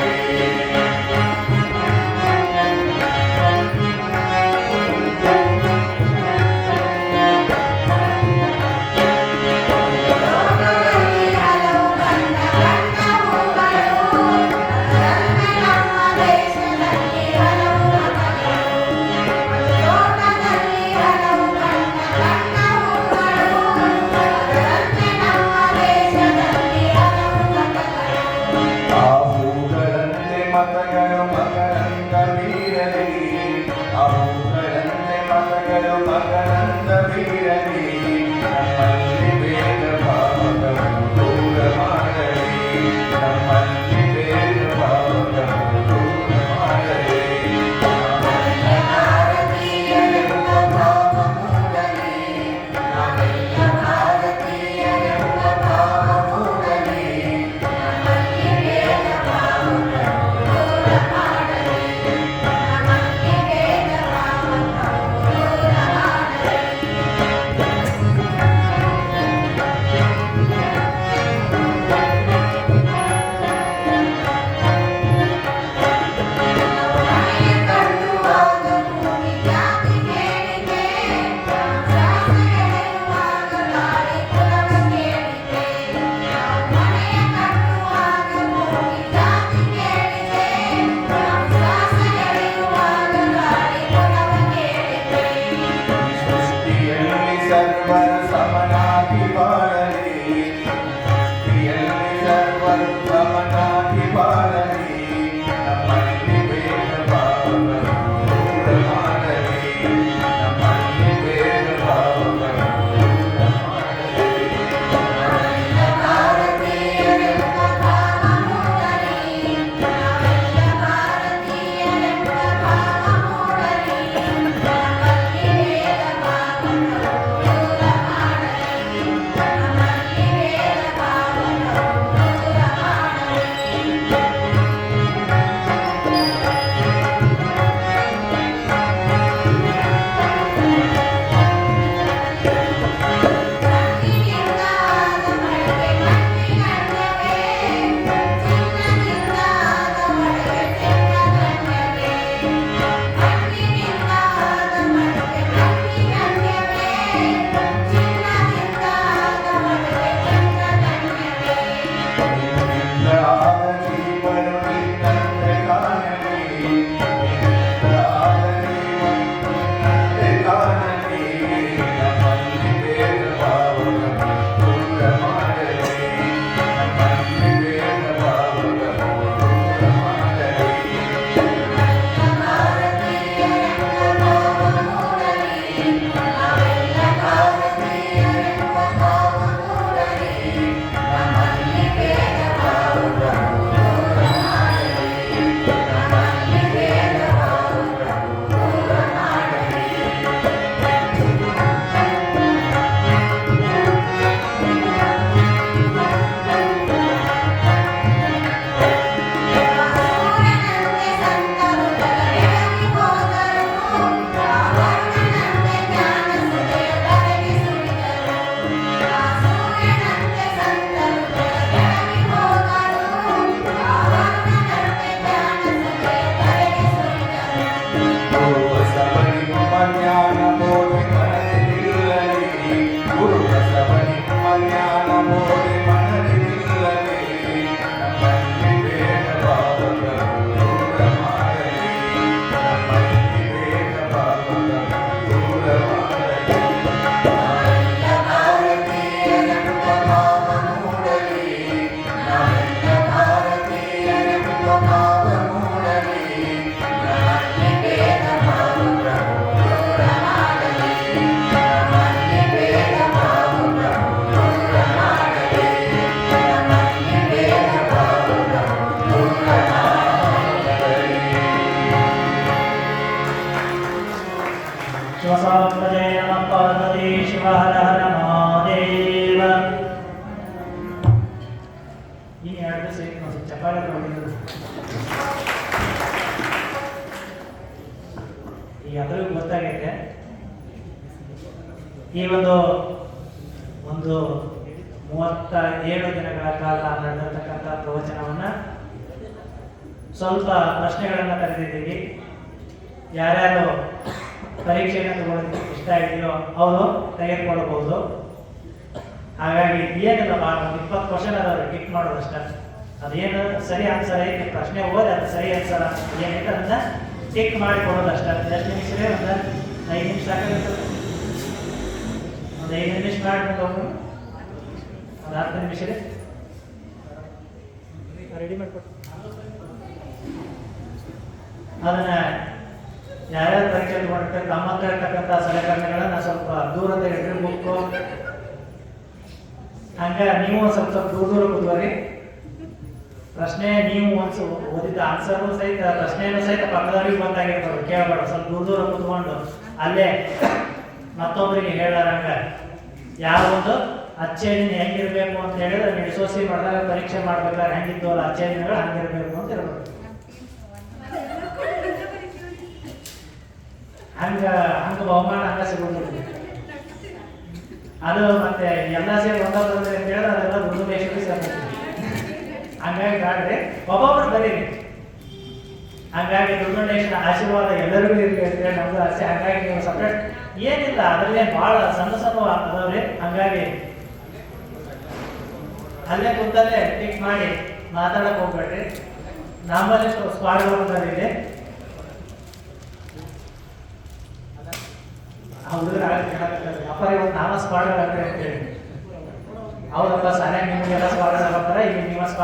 ಸರ್ವರ ಸಮನಾಗಿ ಬಾಳಲಿ, ನಮ್ಮಲ್ಲಿ ಭೇದ ಭಾವ 2 ದಿವಸ ಐತಿ ನಾವು ಚಪಾಳೆ ಹೊಡಿದ್ರು ಈಗ ಅದರಿಗೂ ಗೊತ್ತಾಗೈತೆ. ಈ ಒಂದು 37 ದಿನಗಳ ಕಾಲ ನಡೆದಿರ್ತಕ್ಕಂಥ ಪ್ರವಚನವನ್ನ ಸ್ವಲ್ಪ ಪ್ರಶ್ನೆಗಳನ್ನ ಕರೆದಿದ್ದೀವಿ. ಯಾರ್ಯಾರು ಪರೀಕ್ಷೆಯನ್ನು ತಗೊಳ್ಳೋದಕ್ಕೆ ಇಷ್ಟ ಇದೆಯೋ ಅವರು ತೆಗೆದುಕೊಳ್ಬಹುದು. ಹಾಗಾಗಿ ಏನಿಲ್ಲ, 20 ಕ್ವಶನ್ ಅದಾವ್ರಿ, ಟಿಕ್ ಮಾಡೋದಷ್ಟ. ಅದೇನು ಸರಿ ಆನ್ಸರ್ ಐತಿ, ಪ್ರಶ್ನೆ ಓದಿ ಅದು ಸರಿ ಆನ್ಸರ್ ಏನೈತೆ ಅದನ್ನ ಟಿಕ್ ಮಾಡಿ ಕೊಡೋದಷ್ಟ. ಎಷ್ಟು ನಿಮಿಷ ರೀ? ಒಂದು 5 ನಿಮಿಷ ಸಾಕಾಗುತ್ತೆ. ಒಂದು 5 ನಿಮಿಷ ಮಾಡ್ಕೊಂಡು ಒಂದು 10 ನಿಮಿಷ ರೀ ರೆಡಿ ಮಾಡಿಕೊಟ್ಟು. ಅದನ್ನ ಯಾರ್ಯಾರು ಪರೀಕ್ಷೆ ತಗೊಂಡಿರ್ತಾರೆ ತಮ್ಮ ಹತ್ರ ಇರ್ತಕ್ಕಂಥ ಸಲಕರಣೆಗಳನ್ನ ಸ್ವಲ್ಪ ದೂರದ ಇಡ್ರಿ, ಬುಕ್ಕು ಹಂಗ ನೀವು ಸ್ವಲ್ಪ ದೂರ ಕೂತ್ಕೋರಿ. ಪ್ರಶ್ನೆ ನೀವು ಒಂದು ಓದಿದ ಆನ್ಸರು ಸಹಿತ ಪ್ರಶ್ನೆಯನ್ನು ಸಹಿತ ಪಕ್ಕದವ್ರಿಗೆ ಗೊತ್ತಾಗಿರ್ತಾರೆ, ಕೇಳಬೇಡ. ಸ್ವಲ್ಪ ದೂರ ಕೂತ್ಕೊಂಡು ಅಲ್ಲೇ ಮತ್ತೊಬ್ಬರಿಗೆ ಹೇಳಾರಂಗ ಯಾವ ಒಂದು ಅಚ್ಚೇದಿನ ಹೆಂಗಿರ್ಬೇಕು ಅಂತ ಹೇಳಿದ್ರೆ ನೀವು ಸೋಸಿ ಮಾಡಿದಾಗ ಪರೀಕ್ಷೆ ಮಾಡ್ಬೇಕಾದ್ರೆ ಹೆಂಗಿದ್ದು ಅಲ್ಲ ಅಚ್ಚೇದಿನಗಳು ಹಂಗಿರ್ಬೇಕು ಅಂತ ಇರ್ಬೇಕು. ಹಂಗ ಬಹುಮಾನ ಹಂಗ ಸಿಗೋದಿಲ್ಲ. ಅದು ಮತ್ತೆ ಎಲ್ಲ ಸೇರಿ ಒಂದೊಂದು ಅಂತ ಹೇಳಿದ್ರೆ ಅದೆಲ್ಲ ದುರ್ಗೇಶ್ವರಿ ಸೇರ್ಬೇಕು. ಹಂಗಾಗಿ ಕಾಡ್ರಿ ಒಬ್ಬೊಬ್ರು ಬರೀರಿ. ಹಂಗಾಗಿ ದುರ್ಗೇಶ್ವರ ಆಶೀರ್ವಾದ ಎಲ್ಲರಿಗೂ ಇರಲಿ ಅಂತೇಳಿ ನಮ್ದು ಆಸೆ. ಹಂಗಾಗಿ ನೀವು ಸಪ್ರೇಟ್ ಏನಿಲ್ಲ, ಅದರಲ್ಲೇ ಭಾಳ ಸಣ್ಣ ಅದಾವ್ರಿ. ಹಂಗಾಗಿ ಅಲ್ಲೇ ಕುಂತಲ್ಲೇ ಟಿಕ್ ಮಾಡಿ ಮಾತಾಡಕ್ ಹೋಗ್ಬೇಡ್ರಿ. ನಮ್ಮಲ್ಲಿ ಸ್ಕ್ವಾಡ್ಗಳು ಬಂದಿದೆ, ಹುಡುಗರು ಅಪ್ಪ ಇವತ್ತು ನಾವ ಸ್ಕ್ವಾಡ್ಗಳು ಅಂತೇಳಿ. ಹೌದಪ್ಪ, ಸರಿಯಾಗಿ ನಿಮಗೆಲ್ಲ ಸ್ಕ್ವಾಡ್ಗಳು ಬರ್ತಾರೆ, ಈಗ ನಿಮ್ಮ ಸ್ಕ್ವಾಡ್